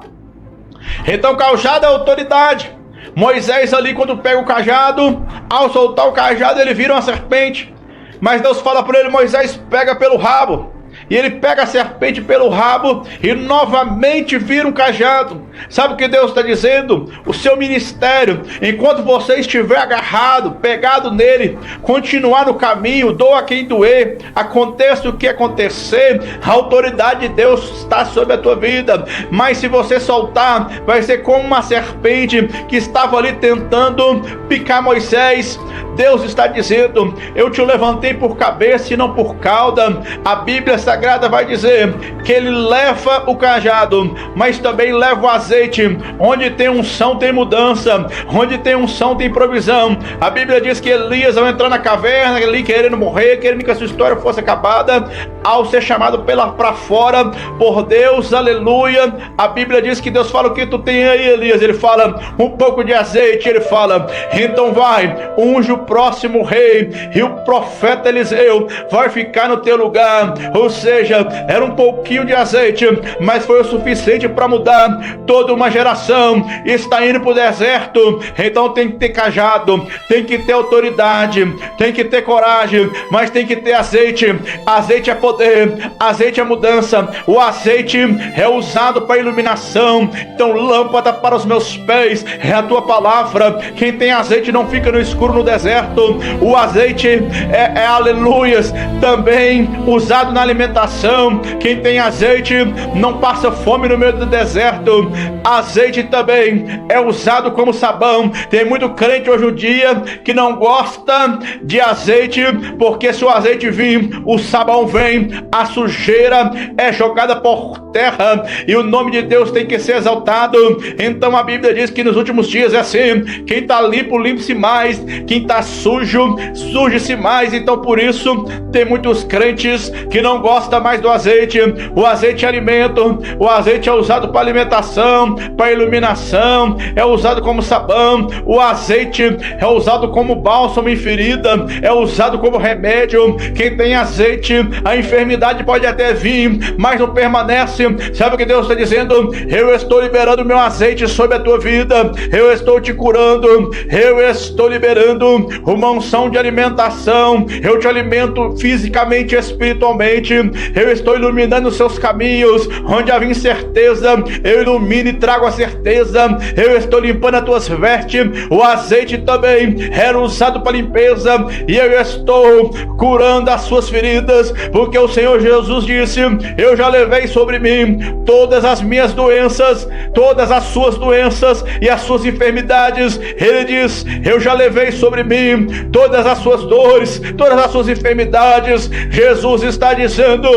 Então, cajado é autoridade. Moisés ali, quando pega o cajado, ao soltar o cajado, ele vira uma serpente, mas Deus fala para ele, Moisés, pega pelo rabo. E ele pega a serpente pelo rabo e novamente vira um cajado. Sabe o que Deus está dizendo? O seu ministério, enquanto você estiver agarrado, pegado nele, continuar no caminho, doa quem doer, aconteça o que acontecer, a autoridade de Deus está sobre a tua vida. Mas se você soltar, vai ser como uma serpente que estava ali tentando picar Moisés. Deus está dizendo, eu te levantei por cabeça e não por cauda. A Bíblia Sagrada Sagrada vai dizer que ele leva o cajado, mas também leva o azeite. Onde tem unção tem mudança, onde tem unção tem provisão. A Bíblia diz que Elias, ao entrar na caverna ali querendo morrer, querendo que a sua história fosse acabada, ao ser chamado para fora por Deus, aleluia, a Bíblia diz que Deus fala: o que tu tem aí, Elias? Ele fala: um pouco de azeite. Ele fala: então vai, unge o próximo rei, e o profeta Eliseu vai ficar no teu lugar. Ou seja, era um pouquinho de azeite, mas foi o suficiente para mudar toda uma geração. Está indo para o deserto, então tem que ter cajado, tem que ter autoridade, tem que ter coragem, mas tem que ter azeite. Azeite é poder, azeite é mudança. O azeite é usado para iluminação. Então, lâmpada para os meus pés é a tua palavra. Quem tem azeite não fica no escuro no deserto. O azeite é aleluias, também usado na alimentação. Quem tem azeite não passa fome no meio do deserto. Azeite também é usado como sabão. Tem muito crente hoje em dia que não gosta de azeite, porque se o azeite vir, o sabão vem, a sujeira é jogada por terra e o nome de Deus tem que ser exaltado. Então a Bíblia diz que nos últimos dias é assim: quem está limpo, limpe-se mais, quem está sujo, suje-se mais. Então por isso tem muitos crentes que não gostam mais do azeite. O azeite é alimento, o azeite é usado para alimentação, para iluminação, é usado como sabão. O azeite é usado como bálsamo em ferida, é usado como remédio. Quem tem azeite, a enfermidade pode até vir, mas não permanece. Sabe o que Deus está dizendo? Eu estou liberando meu azeite sobre a tua vida, eu estou te curando, eu estou liberando uma unção de alimentação. Eu te alimento fisicamente e espiritualmente. Eu estou iluminando os seus caminhos. Onde havia incerteza, eu ilumino e trago a certeza. Eu estou limpando as tuas vestes. O azeite também era usado para limpeza, e eu estou curando as suas feridas, porque o Senhor Jesus disse: eu já levei sobre mim todas as minhas doenças, todas as suas doenças e as suas enfermidades. Ele diz: eu já levei sobre mim todas as suas dores, todas as suas enfermidades. Jesus está dizendo: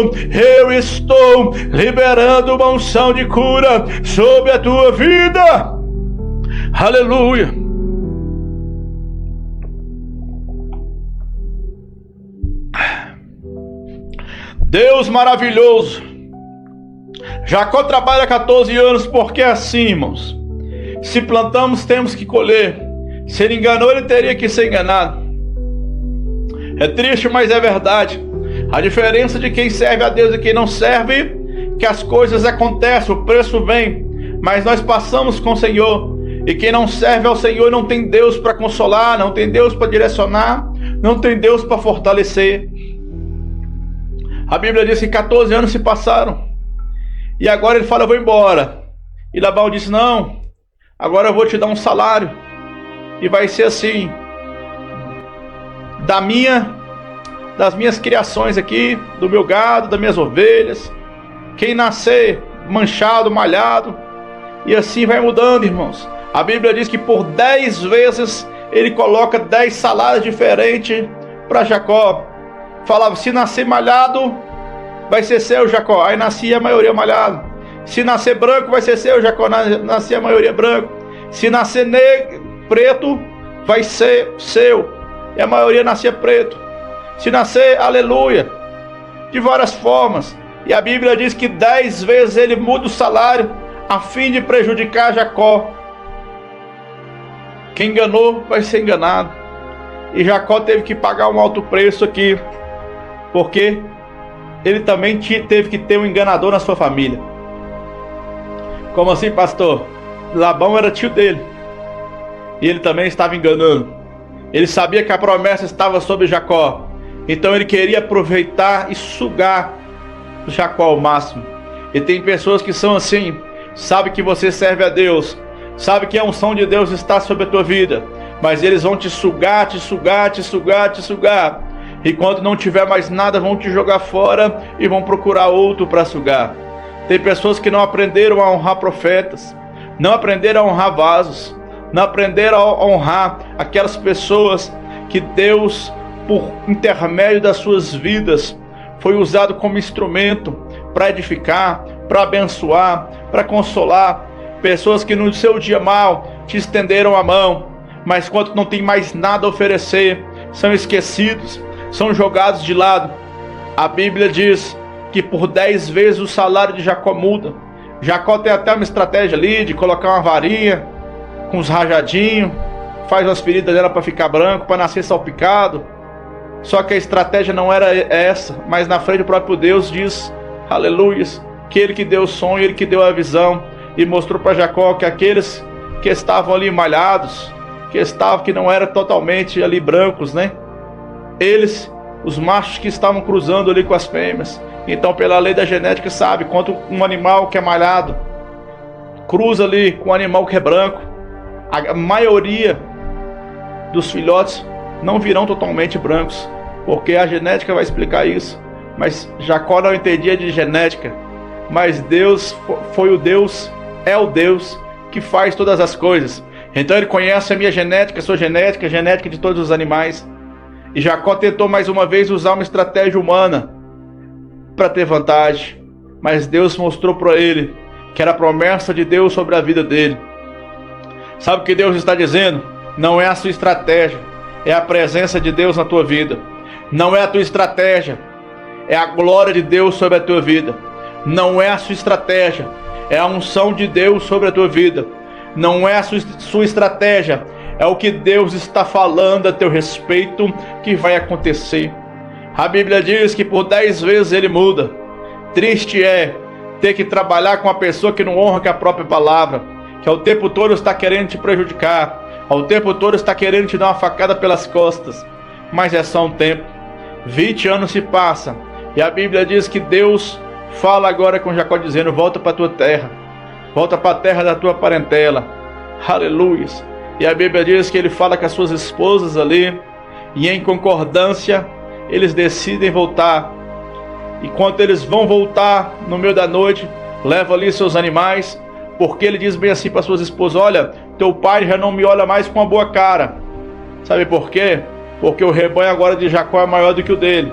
eu estou liberando uma unção de cura sobre a tua vida. Aleluia. Deus maravilhoso. Jacó trabalha 14 anos, porque é assim, irmãos. Se plantamos, temos que colher. Se ele enganou, ele teria que ser enganado. É triste, mas é verdade. A diferença de quem serve a Deus e quem não serve, que as coisas acontecem, o preço vem, mas nós passamos com o Senhor. E quem não serve ao Senhor não tem Deus para consolar, não tem Deus para direcionar, não tem Deus para fortalecer. A Bíblia diz que 14 anos se passaram, e agora ele fala: eu vou embora. E Labão disse: não, agora eu vou te dar um salário, e vai ser assim, das minhas criações aqui, do meu gado, das minhas ovelhas, quem nascer manchado, malhado, e assim vai mudando, irmãos. A Bíblia diz que por 10 vezes ele coloca 10 salários diferentes para Jacó. Falava: se nascer malhado, vai ser seu, Jacó. Aí nascia a maioria malhado. Se nascer branco, vai ser seu, Jacó. Nascia a maioria branco. Se nascer negro, preto, vai ser seu. E a maioria nascia preto. Se nascer, aleluia, de várias formas. E a Bíblia diz que 10 vezes ele muda o salário, a fim de prejudicar Jacó. Quem enganou vai ser enganado. E Jacó teve que pagar um alto preço aqui, porque ele também teve que ter um enganador na sua família. Como assim, pastor? Labão era tio dele, e ele também estava enganando. Ele sabia que a promessa estava sobre Jacó, então ele queria aproveitar e sugar Jacó ao máximo. E tem pessoas que são assim, sabe que você serve a Deus, sabe que a unção de Deus está sobre a tua vida, mas eles vão te sugar, te sugar, te sugar, te sugar. E quando não tiver mais nada, vão te jogar fora e vão procurar outro para sugar. Tem pessoas que não aprenderam a honrar profetas, não aprenderam a honrar vasos, não aprenderam a honrar aquelas pessoas que Deus, por intermédio das suas vidas, foi usado como instrumento para edificar, para abençoar, para consolar. Pessoas que no seu dia mal te estenderam a mão, mas quando não tem mais nada a oferecer, são esquecidos, são jogados de lado. A Bíblia diz que por 10 vezes o salário de Jacó muda. Jacó tem até uma estratégia ali de colocar uma varinha com uns rajadinhos, faz umas feridas dela para ficar branco, para nascer salpicado. Só que a estratégia não era essa, mas na frente o próprio Deus diz, aleluias, que ele que deu o sonho, ele que deu a visão, e mostrou para Jacó que aqueles que estavam ali malhados, que não eram totalmente ali brancos, né? Eles, os machos que estavam cruzando ali com as fêmeas. Então, pela lei da genética, sabe, quando um animal que é malhado cruza ali com um animal que é branco, a maioria dos filhotes não virão totalmente brancos, porque a genética vai explicar isso. Mas Jacó não entendia de genética, mas Deus é o Deus que faz todas as coisas. Então ele conhece a minha genética, a sua genética, a genética de todos os animais. E Jacó tentou mais uma vez usar uma estratégia humana para ter vantagem, mas Deus mostrou para ele que era a promessa de Deus sobre a vida dele. Sabe o que Deus está dizendo? Não é a sua estratégia, é a presença de Deus na tua vida. Não é a tua estratégia, é a glória de Deus sobre a tua vida. Não é a sua estratégia, é a unção de Deus sobre a tua vida. Não é a sua estratégia, é o que Deus está falando a teu respeito que vai acontecer. A Bíblia diz que por 10 vezes ele muda. Triste é ter que trabalhar com uma pessoa que não honra com a própria palavra, que ao tempo todo está querendo te prejudicar, ao tempo todo está querendo te dar uma facada pelas costas. Mas é só um tempo. 20 anos se passam e a Bíblia diz que Deus fala agora com Jacó dizendo, volta para a tua terra, volta para a terra da tua parentela. Aleluia. E a Bíblia diz que ele fala com as suas esposas ali, e em concordância eles decidem voltar. E quando eles vão voltar no meio da noite, levam ali seus animais, porque ele diz bem assim para suas esposas, olha, teu pai já não me olha mais com uma boa cara. Sabe por quê? Porque o rebanho agora de Jacó é maior do que o dele.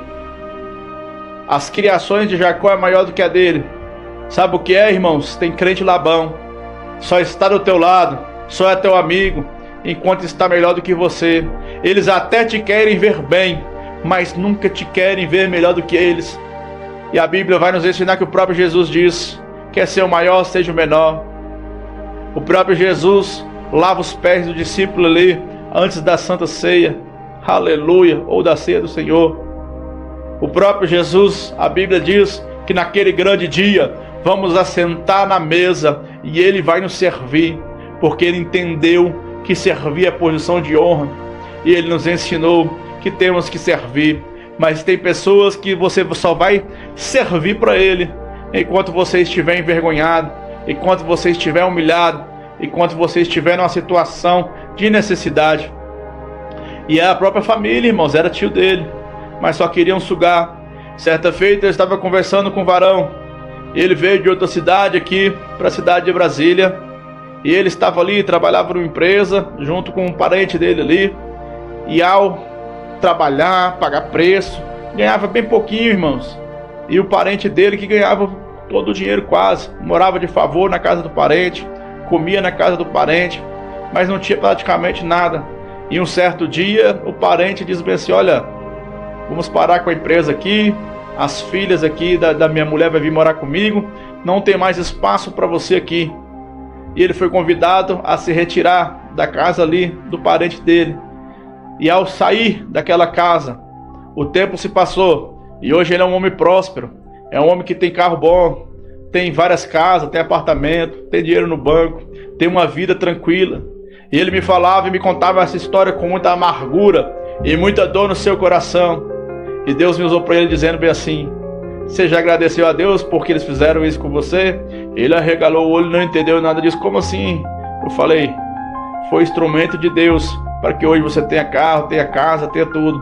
As criações de Jacó é maior do que a dele. Sabe o que é, irmãos? Tem crente Labão, só está do teu lado, só é teu amigo, enquanto está melhor do que você. Eles até te querem ver bem, mas nunca te querem ver melhor do que eles. E a Bíblia vai nos ensinar que o próprio Jesus diz, quer ser o maior, seja o menor. O próprio Jesus lava os pés do discípulo ali, antes da Santa Ceia, aleluia, ou da ceia do Senhor. O próprio Jesus, a Bíblia diz que naquele grande dia, vamos assentar na mesa e ele vai nos servir, porque ele entendeu que servir é posição de honra, e ele nos ensinou que temos que servir. Mas tem pessoas que você só vai servir para ele enquanto você estiver envergonhado, enquanto você estiver humilhado, enquanto você estiver numa situação de necessidade. E a própria família, irmãos, era tio dele, mas só queriam sugar. Certa feita eu estava conversando com um varão, ele veio de outra cidade aqui para a cidade de Brasília, e ele estava ali, trabalhava numa empresa junto com um parente dele ali, e ao trabalhar, pagar preço, ganhava bem pouquinho, irmãos. E o parente dele que ganhava todo o dinheiro quase, morava de favor na casa do parente, comia na casa do parente, mas não tinha praticamente nada. E um certo dia o parente diz bem assim, olha, vamos parar com a empresa aqui, as filhas aqui da minha mulher vai vir morar comigo, não tem mais espaço para você aqui. E ele foi convidado a se retirar da casa ali do parente dele. E ao sair daquela casa, o tempo se passou, e hoje ele é um homem próspero, é um homem que tem carro bom, tem várias casas, tem apartamento, tem dinheiro no banco, tem uma vida tranquila. E ele me falava e me contava essa história com muita amargura e muita dor no seu coração. E Deus me usou para ele dizendo bem assim, você já agradeceu a Deus porque eles fizeram isso com você? Ele arregalou o olho, não entendeu nada disso. Como assim? Eu falei, foi instrumento de Deus para que hoje você tenha carro, tenha casa, tenha tudo.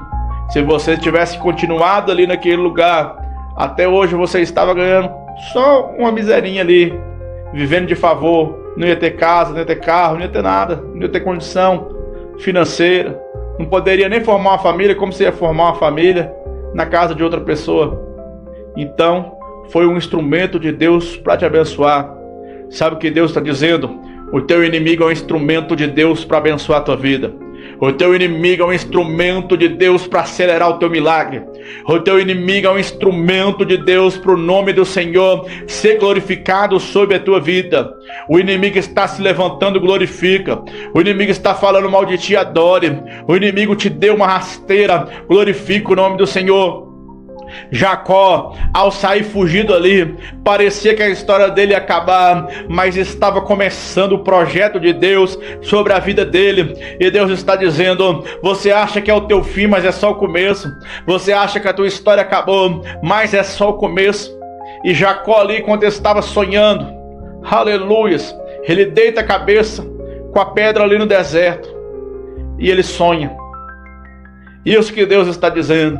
Se você tivesse continuado ali naquele lugar, até hoje você estava ganhando só uma miserinha ali, vivendo de favor, não ia ter casa, não ia ter carro, não ia ter nada, não ia ter condição financeira, não poderia nem formar uma família. Como você ia formar uma família na casa de outra pessoa? Então, foi um instrumento de Deus para te abençoar. Sabe o que Deus está dizendo? O teu inimigo é um instrumento de Deus para abençoar a tua vida. O teu inimigo é um instrumento de Deus para acelerar o teu milagre. O teu inimigo é um instrumento de Deus para o nome do Senhor ser glorificado sobre a tua vida. O inimigo está se levantando, glorifica. O inimigo está falando mal de ti, adore. O inimigo te deu uma rasteira, glorifica o nome do Senhor. Jacó, ao sair fugido ali, parecia que a história dele ia acabar, mas estava começando o projeto de Deus sobre a vida dele. E Deus está dizendo: você acha que é o teu fim, mas é só o começo. Você acha que a tua história acabou, mas é só o começo. E Jacó ali, quando estava sonhando, aleluias, ele deita a cabeça com a pedra ali no deserto e ele sonha. Isso que Deus está dizendo.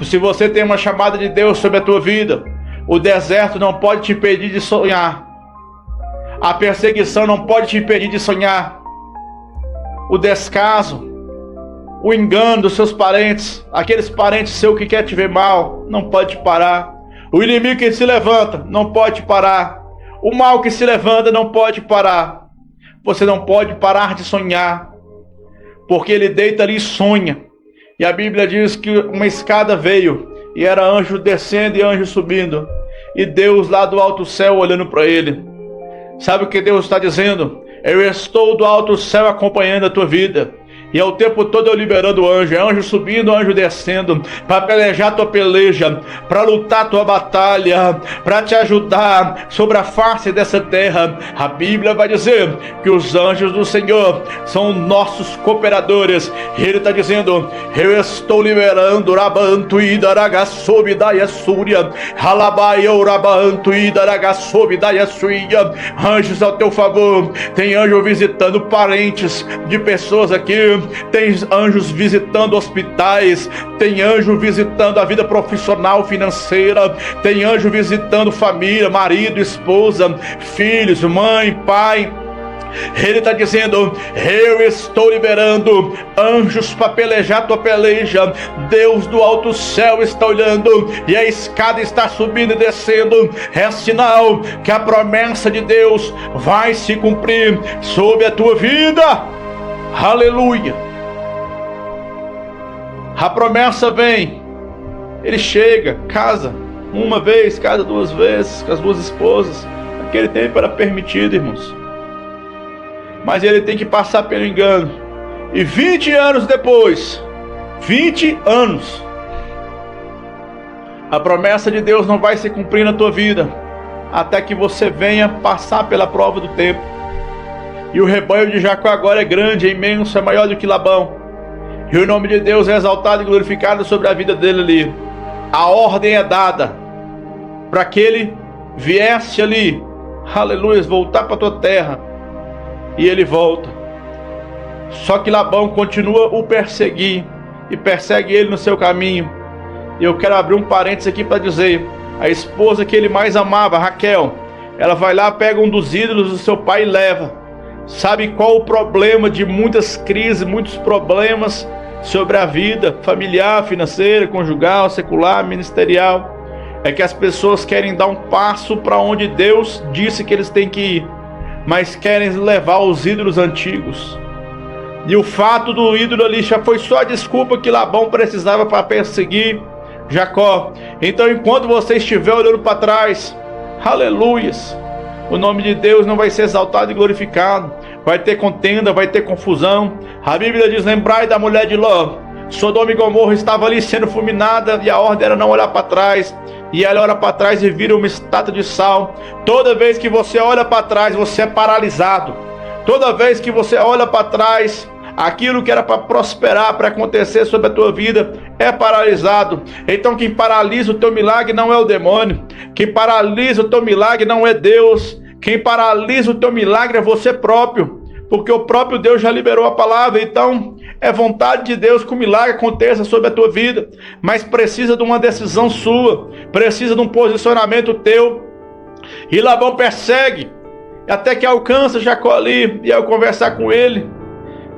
Se você tem uma chamada de Deus sobre a tua vida, o deserto não pode te impedir de sonhar. A perseguição não pode te impedir de sonhar. O descaso, o engano dos seus parentes, aqueles parentes seus que querem te ver mal, não pode te parar. O inimigo que se levanta não pode parar. O mal que se levanta não pode parar. Você não pode parar de sonhar, porque ele deita ali e sonha. E a Bíblia diz que uma escada veio, e era anjo descendo e anjo subindo, e Deus lá do alto céu olhando para ele. Sabe o que Deus está dizendo? Eu estou do alto céu acompanhando a tua vida. E ao tempo todo eu liberando anjo, anjo subindo, anjo descendo, para pelejar tua peleja, para lutar tua batalha, para te ajudar sobre a face dessa terra. A Bíblia vai dizer que os anjos do Senhor são nossos cooperadores. E Ele está dizendo: eu estou liberando Rabanto e Daragasobi da Yasúria, Halabaio Rabanto e Daragasobi da Yasúria. Anjos ao teu favor. Tem anjo visitando parentes de pessoas aqui. Tem anjos visitando hospitais, tem anjo visitando a vida profissional, financeira, tem anjo visitando família, marido, esposa, filhos, mãe, pai. Ele está dizendo: eu estou liberando anjos para pelejar tua peleja. Deus do alto céu está olhando, e a escada está subindo e descendo. É sinal que a promessa de Deus vai se cumprir sobre a tua vida. Aleluia. A promessa vem. Ele chega, casa uma vez, casa duas vezes, com as duas esposas. Aquele tempo era permitido, irmãos. Mas ele tem que passar pelo engano. E 20 anos depois, 20 anos, a promessa de Deus não vai se cumprir na tua vida, até que você venha passar pela prova do tempo. E o rebanho de Jacó agora é grande, é imenso, é maior do que Labão. E o nome de Deus é exaltado e glorificado sobre a vida dele ali. A ordem é dada para que ele viesse ali, aleluia, voltar para a tua terra. E ele volta. Só que Labão continua o perseguir e persegue ele no seu caminho. E eu quero abrir um parênteses aqui para dizer: a esposa que ele mais amava, Raquel, ela vai lá, pega um dos ídolos do seu pai e leva. Sabe qual o problema de muitas crises, muitos problemas sobre a vida familiar, financeira, conjugal, secular, ministerial? É que as pessoas querem dar um passo para onde Deus disse que eles têm que ir, mas querem levar os ídolos antigos. E o fato do ídolo ali já foi só a desculpa que Labão precisava para perseguir Jacó. Então, enquanto você estiver olhando para trás, aleluias, o nome de Deus não vai ser exaltado e glorificado. Vai ter contenda, vai ter confusão. A Bíblia diz: lembrai da mulher de Ló. Sodoma e Gomorra estava ali sendo fulminada, e a ordem era não olhar para trás. E ela olha para trás e vira uma estátua de sal. Toda vez que você olha para trás, você é paralisado. Toda vez que você olha para trás, aquilo que era para prosperar, para acontecer sobre a tua vida, é paralisado. Então quem paralisa o teu milagre não é o demônio. Quem paralisa o teu milagre não é Deus. Quem paralisa o teu milagre é você próprio, porque o próprio Deus já liberou a palavra. Então é vontade de Deus que o milagre aconteça sobre a tua vida, mas precisa de uma decisão sua, precisa de um posicionamento teu. E Labão persegue, até que alcança Jacó ali, e ao conversar com ele,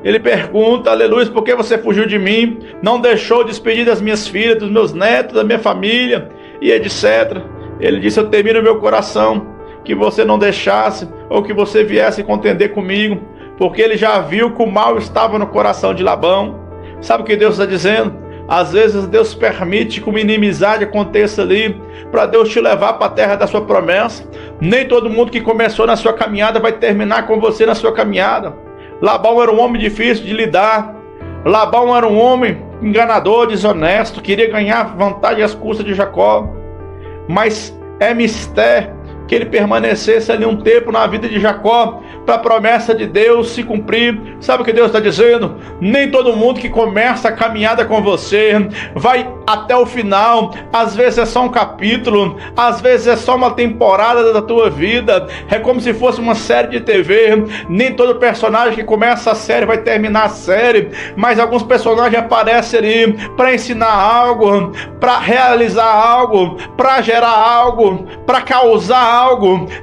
ele pergunta: aleluia, por que você fugiu de mim? Não deixou despedir das minhas filhas, dos meus netos, da minha família? e etc. Ele disse: eu temi no meu coração que você não deixasse, ou que você viesse contender comigo, porque ele já viu que o mal estava no coração de Labão. Sabe o que Deus está dizendo? Às vezes Deus permite que uma inimizade aconteça ali, para Deus te levar para a terra da sua promessa. Nem todo mundo que começou na sua caminhada vai terminar com você na sua caminhada. Labão era um homem difícil de lidar. Labão era um homem enganador, desonesto, queria ganhar vantagem às custas de Jacó. Mas é mistério que ele permanecesse ali um tempo na vida de Jacó, para a promessa de Deus se cumprir. Sabe o que Deus está dizendo? Nem todo mundo que começa a caminhada com você vai até o final. Às vezes é só um capítulo, às vezes é só uma temporada da tua vida. É como se fosse uma série de TV. Nem todo personagem que começa a série vai terminar a série, mas alguns personagens aparecem ali para ensinar algo, para realizar algo, para gerar algo, para causar algo.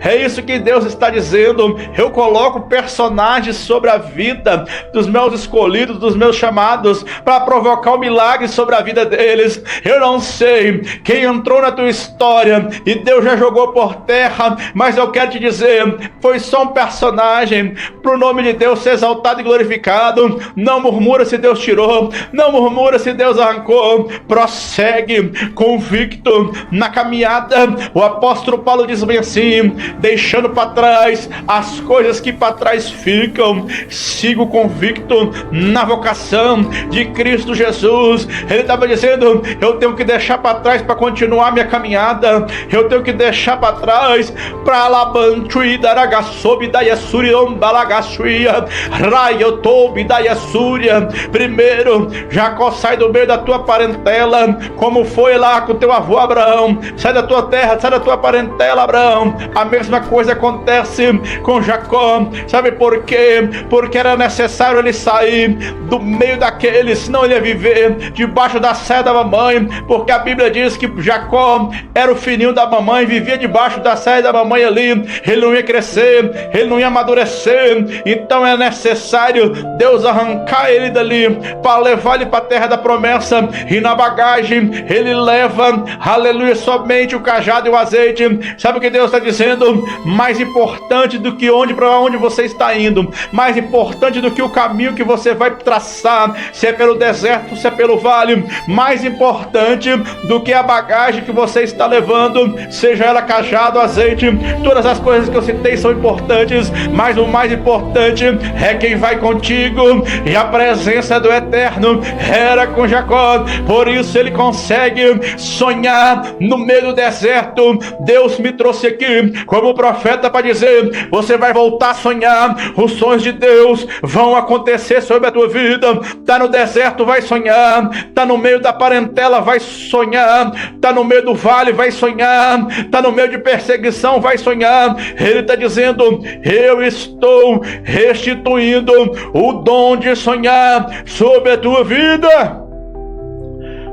É isso que Deus está dizendo. Eu coloco personagens sobre a vida dos meus escolhidos, dos meus chamados, para provocar um milagre sobre a vida deles. Eu não sei quem entrou na tua história e Deus já jogou por terra, mas eu quero te dizer, foi só um personagem para o nome de Deus ser exaltado e glorificado. Não murmura se Deus tirou, não murmura se Deus arrancou. Prossegue convicto na caminhada. O apóstolo Paulo diz bem assim: deixando para trás as coisas que para trás ficam, sigo convicto na vocação de Cristo Jesus. Ele estava dizendo: eu tenho que deixar para trás para continuar minha caminhada. Eu tenho que deixar para trás para alabançui daragasobi da yasurion balagachuia raiotobi da yasuria. Primeiro, Jacó, sai do meio da tua parentela, como foi lá com teu avô Abraão. Sai da tua terra, sai da tua parentela, Abraão. A mesma coisa acontece com Jacó. Sabe por quê? Porque era necessário ele sair do meio daqueles, senão ele ia viver debaixo da saia da mamãe. Porque a Bíblia diz que Jacó era o filhinho da mamãe, vivia debaixo da saia da mamãe ali. Ele não ia crescer, ele não ia amadurecer. Então é necessário Deus arrancar ele dali para levar ele para a terra da promessa. E na bagagem ele leva, aleluia, somente o cajado e o azeite. Sabe o que Deus está dizendo? Mais importante do que para onde você está indo, mais importante do que o caminho que você vai traçar, se é pelo deserto, se é pelo vale, mais importante do que a bagagem que você está levando, seja ela cajado, azeite, todas as coisas que eu citei são importantes, mas o mais importante é quem vai contigo. E a presença do Eterno era com Jacó, por isso ele consegue sonhar no meio do deserto. Deus me trouxe aqui como profeta para dizer: você vai voltar a sonhar. Os sonhos de Deus vão acontecer sobre a tua vida. Tá no deserto, vai sonhar. Tá no meio da parentela, vai sonhar. Tá no meio do vale, vai sonhar. Tá no meio de perseguição, vai sonhar. Ele está dizendo: eu estou restituindo o dom de sonhar sobre a tua vida.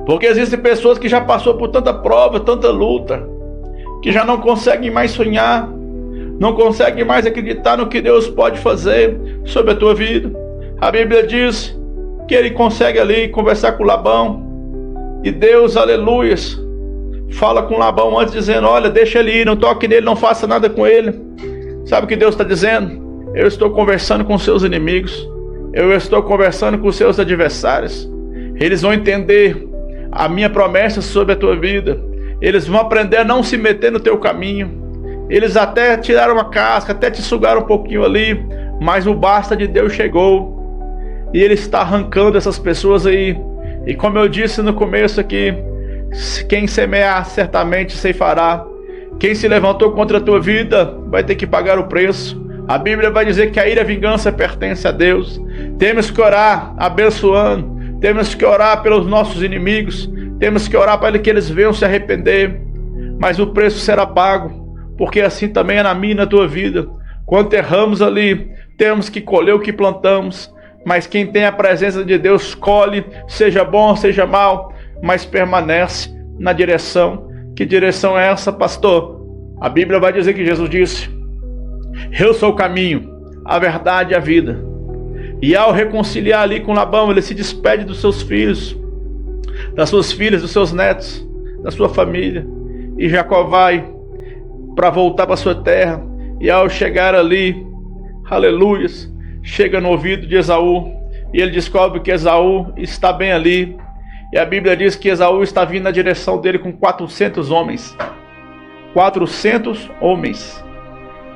Porque existem pessoas que já passou por tanta prova, tanta luta, que já não conseguem mais sonhar, não conseguem mais acreditar no que Deus pode fazer sobre a tua vida. A Bíblia diz que ele consegue ali conversar com Labão, e Deus, aleluias, fala com Labão antes, dizendo: olha, deixa ele ir, não toque nele, não faça nada com ele. Sabe o que Deus está dizendo? Eu estou conversando com seus inimigos, eu estou conversando com seus adversários. Eles vão entender a minha promessa sobre a tua vida. Eles vão aprender a não se meter no teu caminho. Eles até tiraram a casca, até te sugaram um pouquinho ali, mas o basta de Deus chegou, e Ele está arrancando essas pessoas aí. E como eu disse no começo aqui, quem semear certamente ceifará. Quem se levantou contra a tua vida vai ter que pagar o preço. A Bíblia vai dizer que a ira e a vingança pertence a Deus. Temos que orar abençoando, temos que orar pelos nossos inimigos, temos que orar para que eles venham se arrepender, mas o preço será pago, porque assim também é na minha e na tua vida. Quando erramos ali, temos que colher o que plantamos, mas quem tem a presença de Deus colhe, seja bom, seja mal, mas permanece na direção. Que direção é essa, pastor? A Bíblia vai dizer que Jesus disse: eu sou o caminho, a verdade e a vida. E ao reconciliar ali com Labão, ele se despede dos seus filhos, das suas filhas, dos seus netos, da sua família. E Jacó vai para voltar para sua terra. E ao chegar ali, aleluias, chega no ouvido de Esaú. E ele descobre que Esaú está bem ali. E a Bíblia diz que Esaú está vindo na direção dele com 400 homens. 400 homens.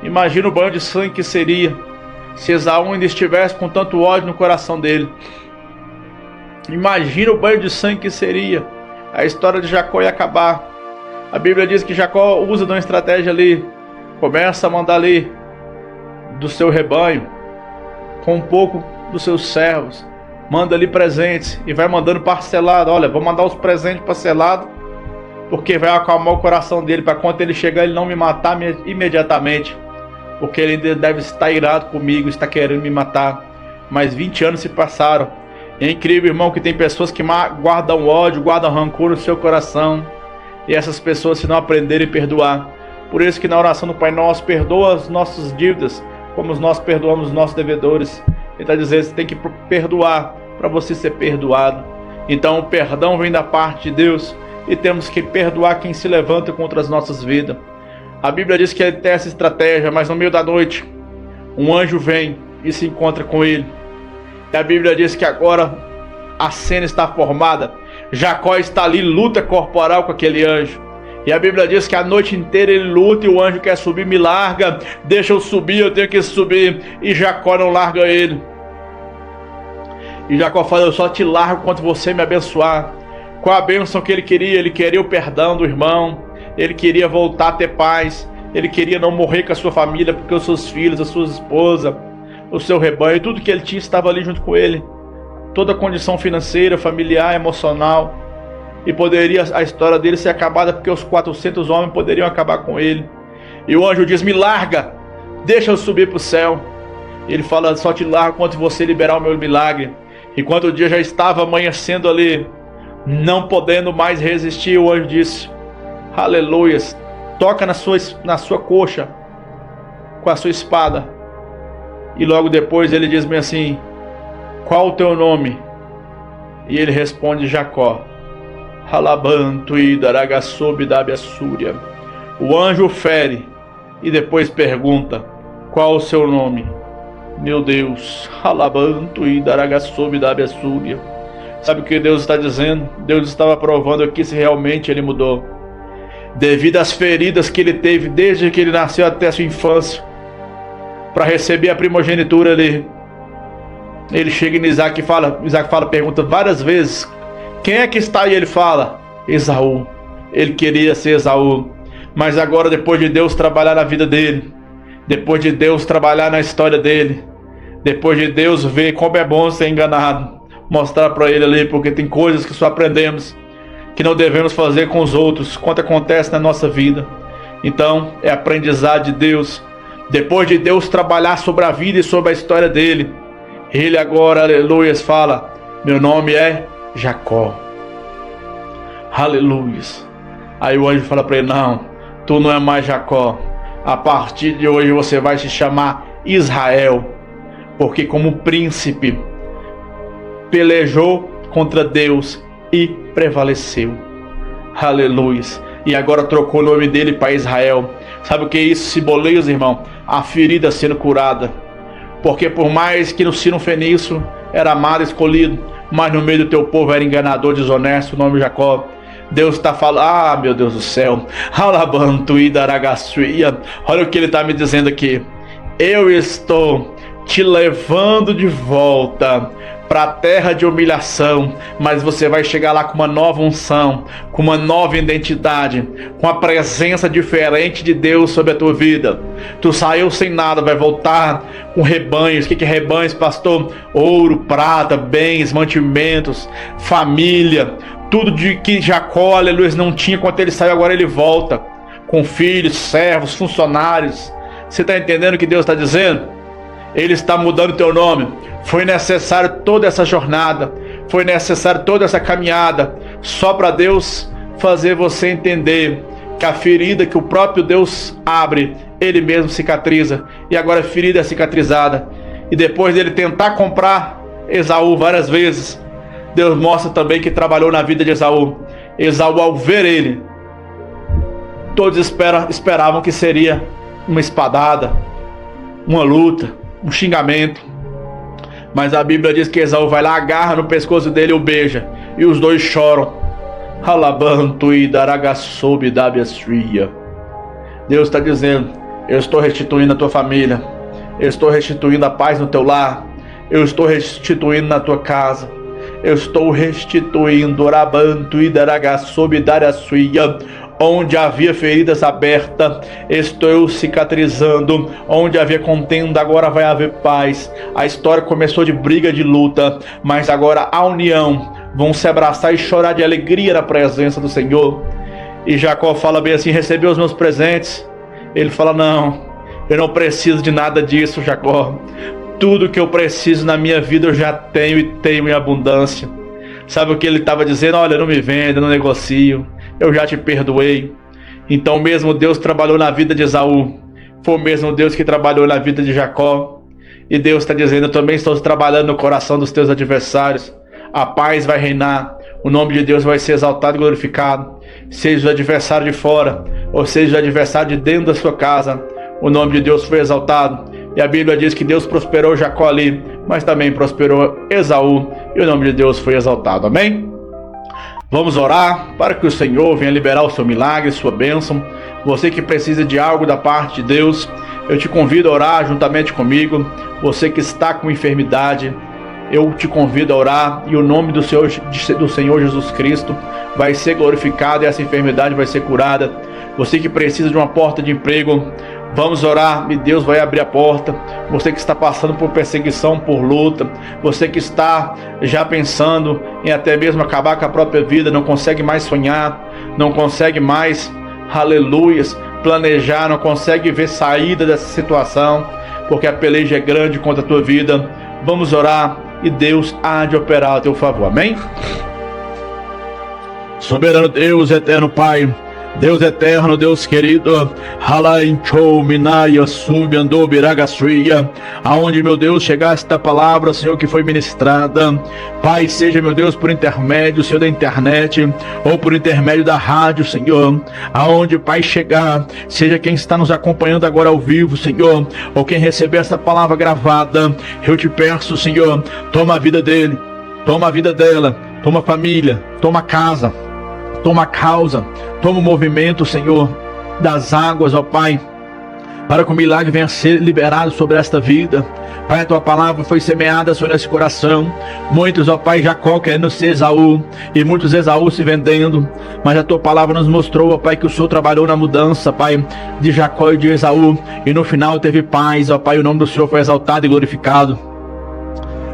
Imagina o banho de sangue que seria se Esaú ainda estivesse com tanto ódio no coração dele. Imagina o banho de sangue que seria. A história de Jacó ia acabar. A Bíblia diz que Jacó usa de uma estratégia ali. Começa a mandar ali do seu rebanho, com um pouco dos seus servos. Manda ali presentes e vai mandando parcelado. Olha, vou mandar os presentes parcelados, porque vai acalmar o coração dele, para quando ele chegar ele não me matar imediatamente. Porque ele ainda deve estar irado comigo, está querendo me matar. Mas 20 anos se passaram. É incrível, irmão, que tem pessoas que guardam ódio, guardam rancor no seu coração. E essas pessoas, se não aprenderem a perdoar. Por isso que na oração do Pai Nosso, perdoa as nossas dívidas, como nós perdoamos os nossos devedores. Ele está dizendo que você tem que perdoar para você ser perdoado. Então o perdão vem da parte de Deus. E temos que perdoar quem se levanta contra as nossas vidas. A Bíblia diz que ele tem essa estratégia, mas no meio da noite, um anjo vem e se encontra com ele. E a Bíblia diz que agora a cena está formada. Jacó está ali, luta corporal com aquele anjo. E a Bíblia diz que a noite inteira ele luta e o anjo quer subir, me larga, deixa eu subir, eu tenho que subir. E Jacó não larga ele. E Jacó fala, eu só te largo quando você me abençoar. Qual a bênção que ele queria o perdão do irmão, ele queria voltar a ter paz, ele queria não morrer com a sua família, porque os seus filhos, a sua esposa, o seu rebanho, tudo que ele tinha estava ali junto com ele, toda a condição financeira, familiar, emocional, e poderia a história dele ser acabada, porque os 400 homens poderiam acabar com ele. E o anjo diz, me larga, deixa eu subir para o céu. E ele fala, só te largo quando você liberar o meu milagre. E quando o dia já estava amanhecendo ali, não podendo mais resistir, o anjo disse, aleluias, toca na sua coxa com a sua espada. E logo depois ele diz-me assim, qual o teu nome? E ele responde, Jacó. Halabanto e daragasob dabiassúria. O anjo fere e depois pergunta, qual o seu nome? Meu Deus, Halabanto e daragasob dabiassúria. Sabe o que Deus está dizendo? Deus estava provando aqui se realmente ele mudou. Devido às feridas que ele teve desde que ele nasceu até a sua infância, para receber a primogenitura ali. Ele chega em Isaac e fala, pergunta várias vezes, quem é que está aí? Ele fala, Esaú. Ele queria ser Esaú. Mas agora, depois de Deus trabalhar na vida dele, depois de Deus trabalhar na história dele, depois de Deus ver como é bom ser enganado, mostrar para ele ali, porque tem coisas que só aprendemos que não devemos fazer com os outros quando acontece na nossa vida. Então é aprendizado de Deus. Depois de Deus trabalhar sobre a vida e sobre a história dele, ele agora, aleluias, fala, meu nome é Jacó. Aleluias. Aí o anjo fala para ele, não, tu não é mais Jacó, a partir de hoje você vai se chamar Israel, porque como príncipe pelejou contra Deus e prevaleceu. Aleluia. E agora trocou o nome dele para Israel. Sabe o que é isso? Simboliza, irmão, a ferida sendo curada. Porque por mais que no sino fenício era amado, escolhido, mas no meio do teu povo era enganador, desonesto, o nome Jacó. Deus está falando, meu Deus do céu, olha o que ele está me dizendo aqui. Eu estou te levando de volta para a terra de humilhação, mas você vai chegar lá com uma nova unção, com uma nova identidade, com a presença diferente de Deus sobre a tua vida. Tu saiu sem nada, vai voltar com rebanhos. O que é rebanhos, pastor? Ouro, prata, bens, mantimentos, família, tudo de que Jacó, aleluia, não tinha quando ele saiu, agora ele volta com filhos, servos, funcionários. Você está entendendo o que Deus está dizendo? Ele está mudando o teu nome. Foi necessário toda essa jornada, foi necessário toda essa caminhada, só para Deus fazer você entender que a ferida que o próprio Deus abre, Ele mesmo cicatriza. E agora a ferida é cicatrizada. E depois dele tentar comprar Esaú várias vezes, Deus mostra também que trabalhou na vida de Esaú. Esaú, ao ver ele, Todos esperavam que seria uma espadada, uma luta, um xingamento. Mas a Bíblia diz que Esaú vai lá, agarra no pescoço dele e o beija. E os dois choram. Alabanto e daragasobe dabiastria. Deus está dizendo: eu estou restituindo a tua família. Eu estou restituindo a paz no teu lar. Eu estou restituindo na tua casa. Eu estou restituindo orabanto e daragasobe dariastria. Onde havia feridas abertas, estou cicatrizando. Onde havia contenda, agora vai haver paz. A história começou de briga, de luta, mas agora a união. Vão se abraçar e chorar de alegria na presença do Senhor. E Jacó fala bem assim: recebeu os meus presentes. Ele fala: não, eu não preciso de nada disso, Jacó. Tudo que eu preciso na minha vida eu já tenho, e tenho em abundância. Sabe o que ele estava dizendo? Olha, não me venda, não negocio. Eu já te perdoei. Então o mesmo Deus que trabalhou na vida de Esaú foi o mesmo Deus que trabalhou na vida de Jacó. E Deus está dizendo: eu também estou trabalhando no coração dos teus adversários. A paz vai reinar. O nome de Deus vai ser exaltado e glorificado. Seja o adversário de fora, ou seja o adversário de dentro da sua casa, o nome de Deus foi exaltado. E a Bíblia diz que Deus prosperou Jacó ali, mas também prosperou Esaú, e o nome de Deus foi exaltado. Amém? Vamos orar para que o Senhor venha liberar o seu milagre, sua bênção. Você que precisa de algo da parte de Deus, eu te convido a orar juntamente comigo. Você que está com enfermidade, eu te convido a orar, e o nome do Senhor Jesus Cristo vai ser glorificado e essa enfermidade vai ser curada. Você que precisa de uma porta de emprego, vamos orar e Deus vai abrir a porta. Você que está passando por perseguição, por luta, você que está já pensando em até mesmo acabar com a própria vida, não consegue mais sonhar, não consegue mais, aleluias, planejar, não consegue ver saída dessa situação, porque a peleja é grande contra a tua vida. Vamos orar e Deus há de operar a teu favor. Amém? Soberano Deus, eterno Pai, Deus eterno, Deus querido, aonde, meu Deus, chegar esta palavra, Senhor, que foi ministrada, Pai, seja, meu Deus, por intermédio, Senhor, da internet, ou por intermédio da rádio, Senhor, aonde, Pai, chegar, seja quem está nos acompanhando agora ao vivo, Senhor, ou quem receber essa palavra gravada, eu te peço, Senhor, toma a vida dele, toma a vida dela, toma a família, toma a casa, toma a causa, toma o movimento, Senhor, das águas, ó Pai, para que o milagre venha a ser liberado sobre esta vida. Pai, a tua palavra foi semeada sobre esse coração. Muitos, ó Pai, Jacó querendo ser Esaú, e muitos Esaú se vendendo, mas a tua palavra nos mostrou, ó Pai, que o Senhor trabalhou na mudança, Pai, de Jacó e de Esaú, e no final teve paz, ó Pai, o nome do Senhor foi exaltado e glorificado.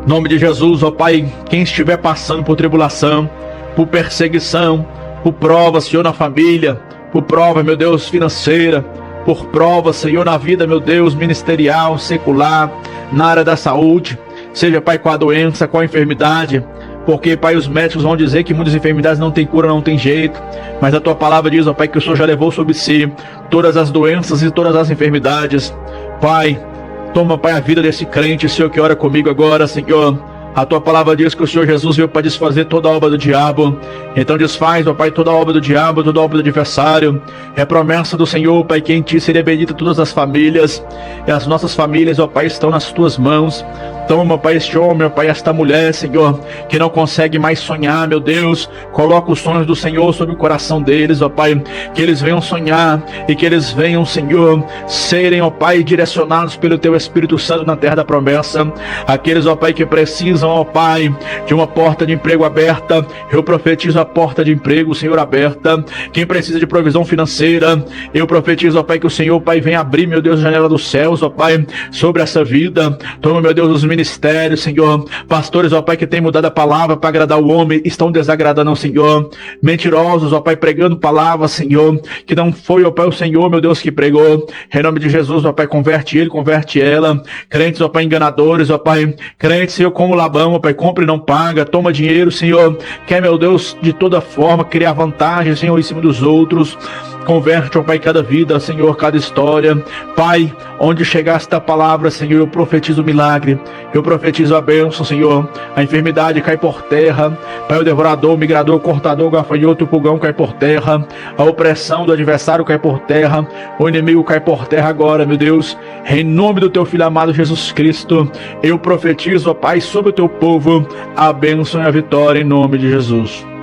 Em nome de Jesus, ó Pai, quem estiver passando por tribulação, por perseguição, por prova, Senhor, na família, por prova, meu Deus, financeira, por prova, Senhor, na vida, meu Deus, ministerial, secular, na área da saúde, seja, Pai, com a doença, com a enfermidade, porque, Pai, os médicos vão dizer que muitas enfermidades não tem cura, não tem jeito, mas a tua palavra diz, ó Pai, que o Senhor já levou sobre si todas as doenças e todas as enfermidades. Pai, toma, Pai, a vida desse crente, Senhor, que ora comigo agora, Senhor. A tua palavra diz que o Senhor Jesus veio para desfazer toda a obra do diabo. Então desfaz, ó Pai, toda a obra do diabo, toda a obra do adversário. É promessa do Senhor, Pai, que em ti seria bendita todas as famílias. E as nossas famílias, ó Pai, estão nas tuas mãos. Toma, Pai, este homem, ó Pai, esta mulher, Senhor, que não consegue mais sonhar, meu Deus. Coloca os sonhos do Senhor sobre o coração deles, ó Pai. Que eles venham sonhar e que eles venham, Senhor, serem, ó Pai, direcionados pelo Teu Espírito Santo na terra da promessa. Aqueles, ó Pai, que precisam, ó Pai, de uma porta de emprego aberta, eu profetizo a porta de emprego, Senhor, aberta. Quem precisa de provisão financeira, eu profetizo, ó Pai, que o Senhor, Pai, venha abrir, meu Deus, a janela dos céus, ó Pai, sobre essa vida. Toma, meu Deus, os ministérios, Senhor. Pastores, ó Pai, que tem mudado a palavra para agradar o homem, estão desagradando ao Senhor. Mentirosos, ó Pai, pregando palavras, Senhor, que não foi, ó Pai, o Senhor, meu Deus, que pregou. Em nome de Jesus, ó Pai, converte ele, converte ela. Crentes, ó Pai, enganadores, ó Pai, crentes, Senhor, como Labão, ó Pai, compra e não paga, toma dinheiro, Senhor, quer, meu Deus, de toda forma, criar vantagem, Senhor, em cima dos outros. Converte, ó Pai, cada vida, Senhor, cada história. Pai, onde chegar esta palavra, Senhor, eu profetizo o milagre, eu profetizo a bênção, Senhor. A enfermidade cai por terra. Pai, o devorador, o migrador, o cortador, o gafanhoto, o pulgão cai por terra. A opressão do adversário cai por terra. O inimigo cai por terra agora, meu Deus. Em nome do teu Filho amado Jesus Cristo, eu profetizo, ó Pai, sobre o teu povo a bênção e a vitória em nome de Jesus.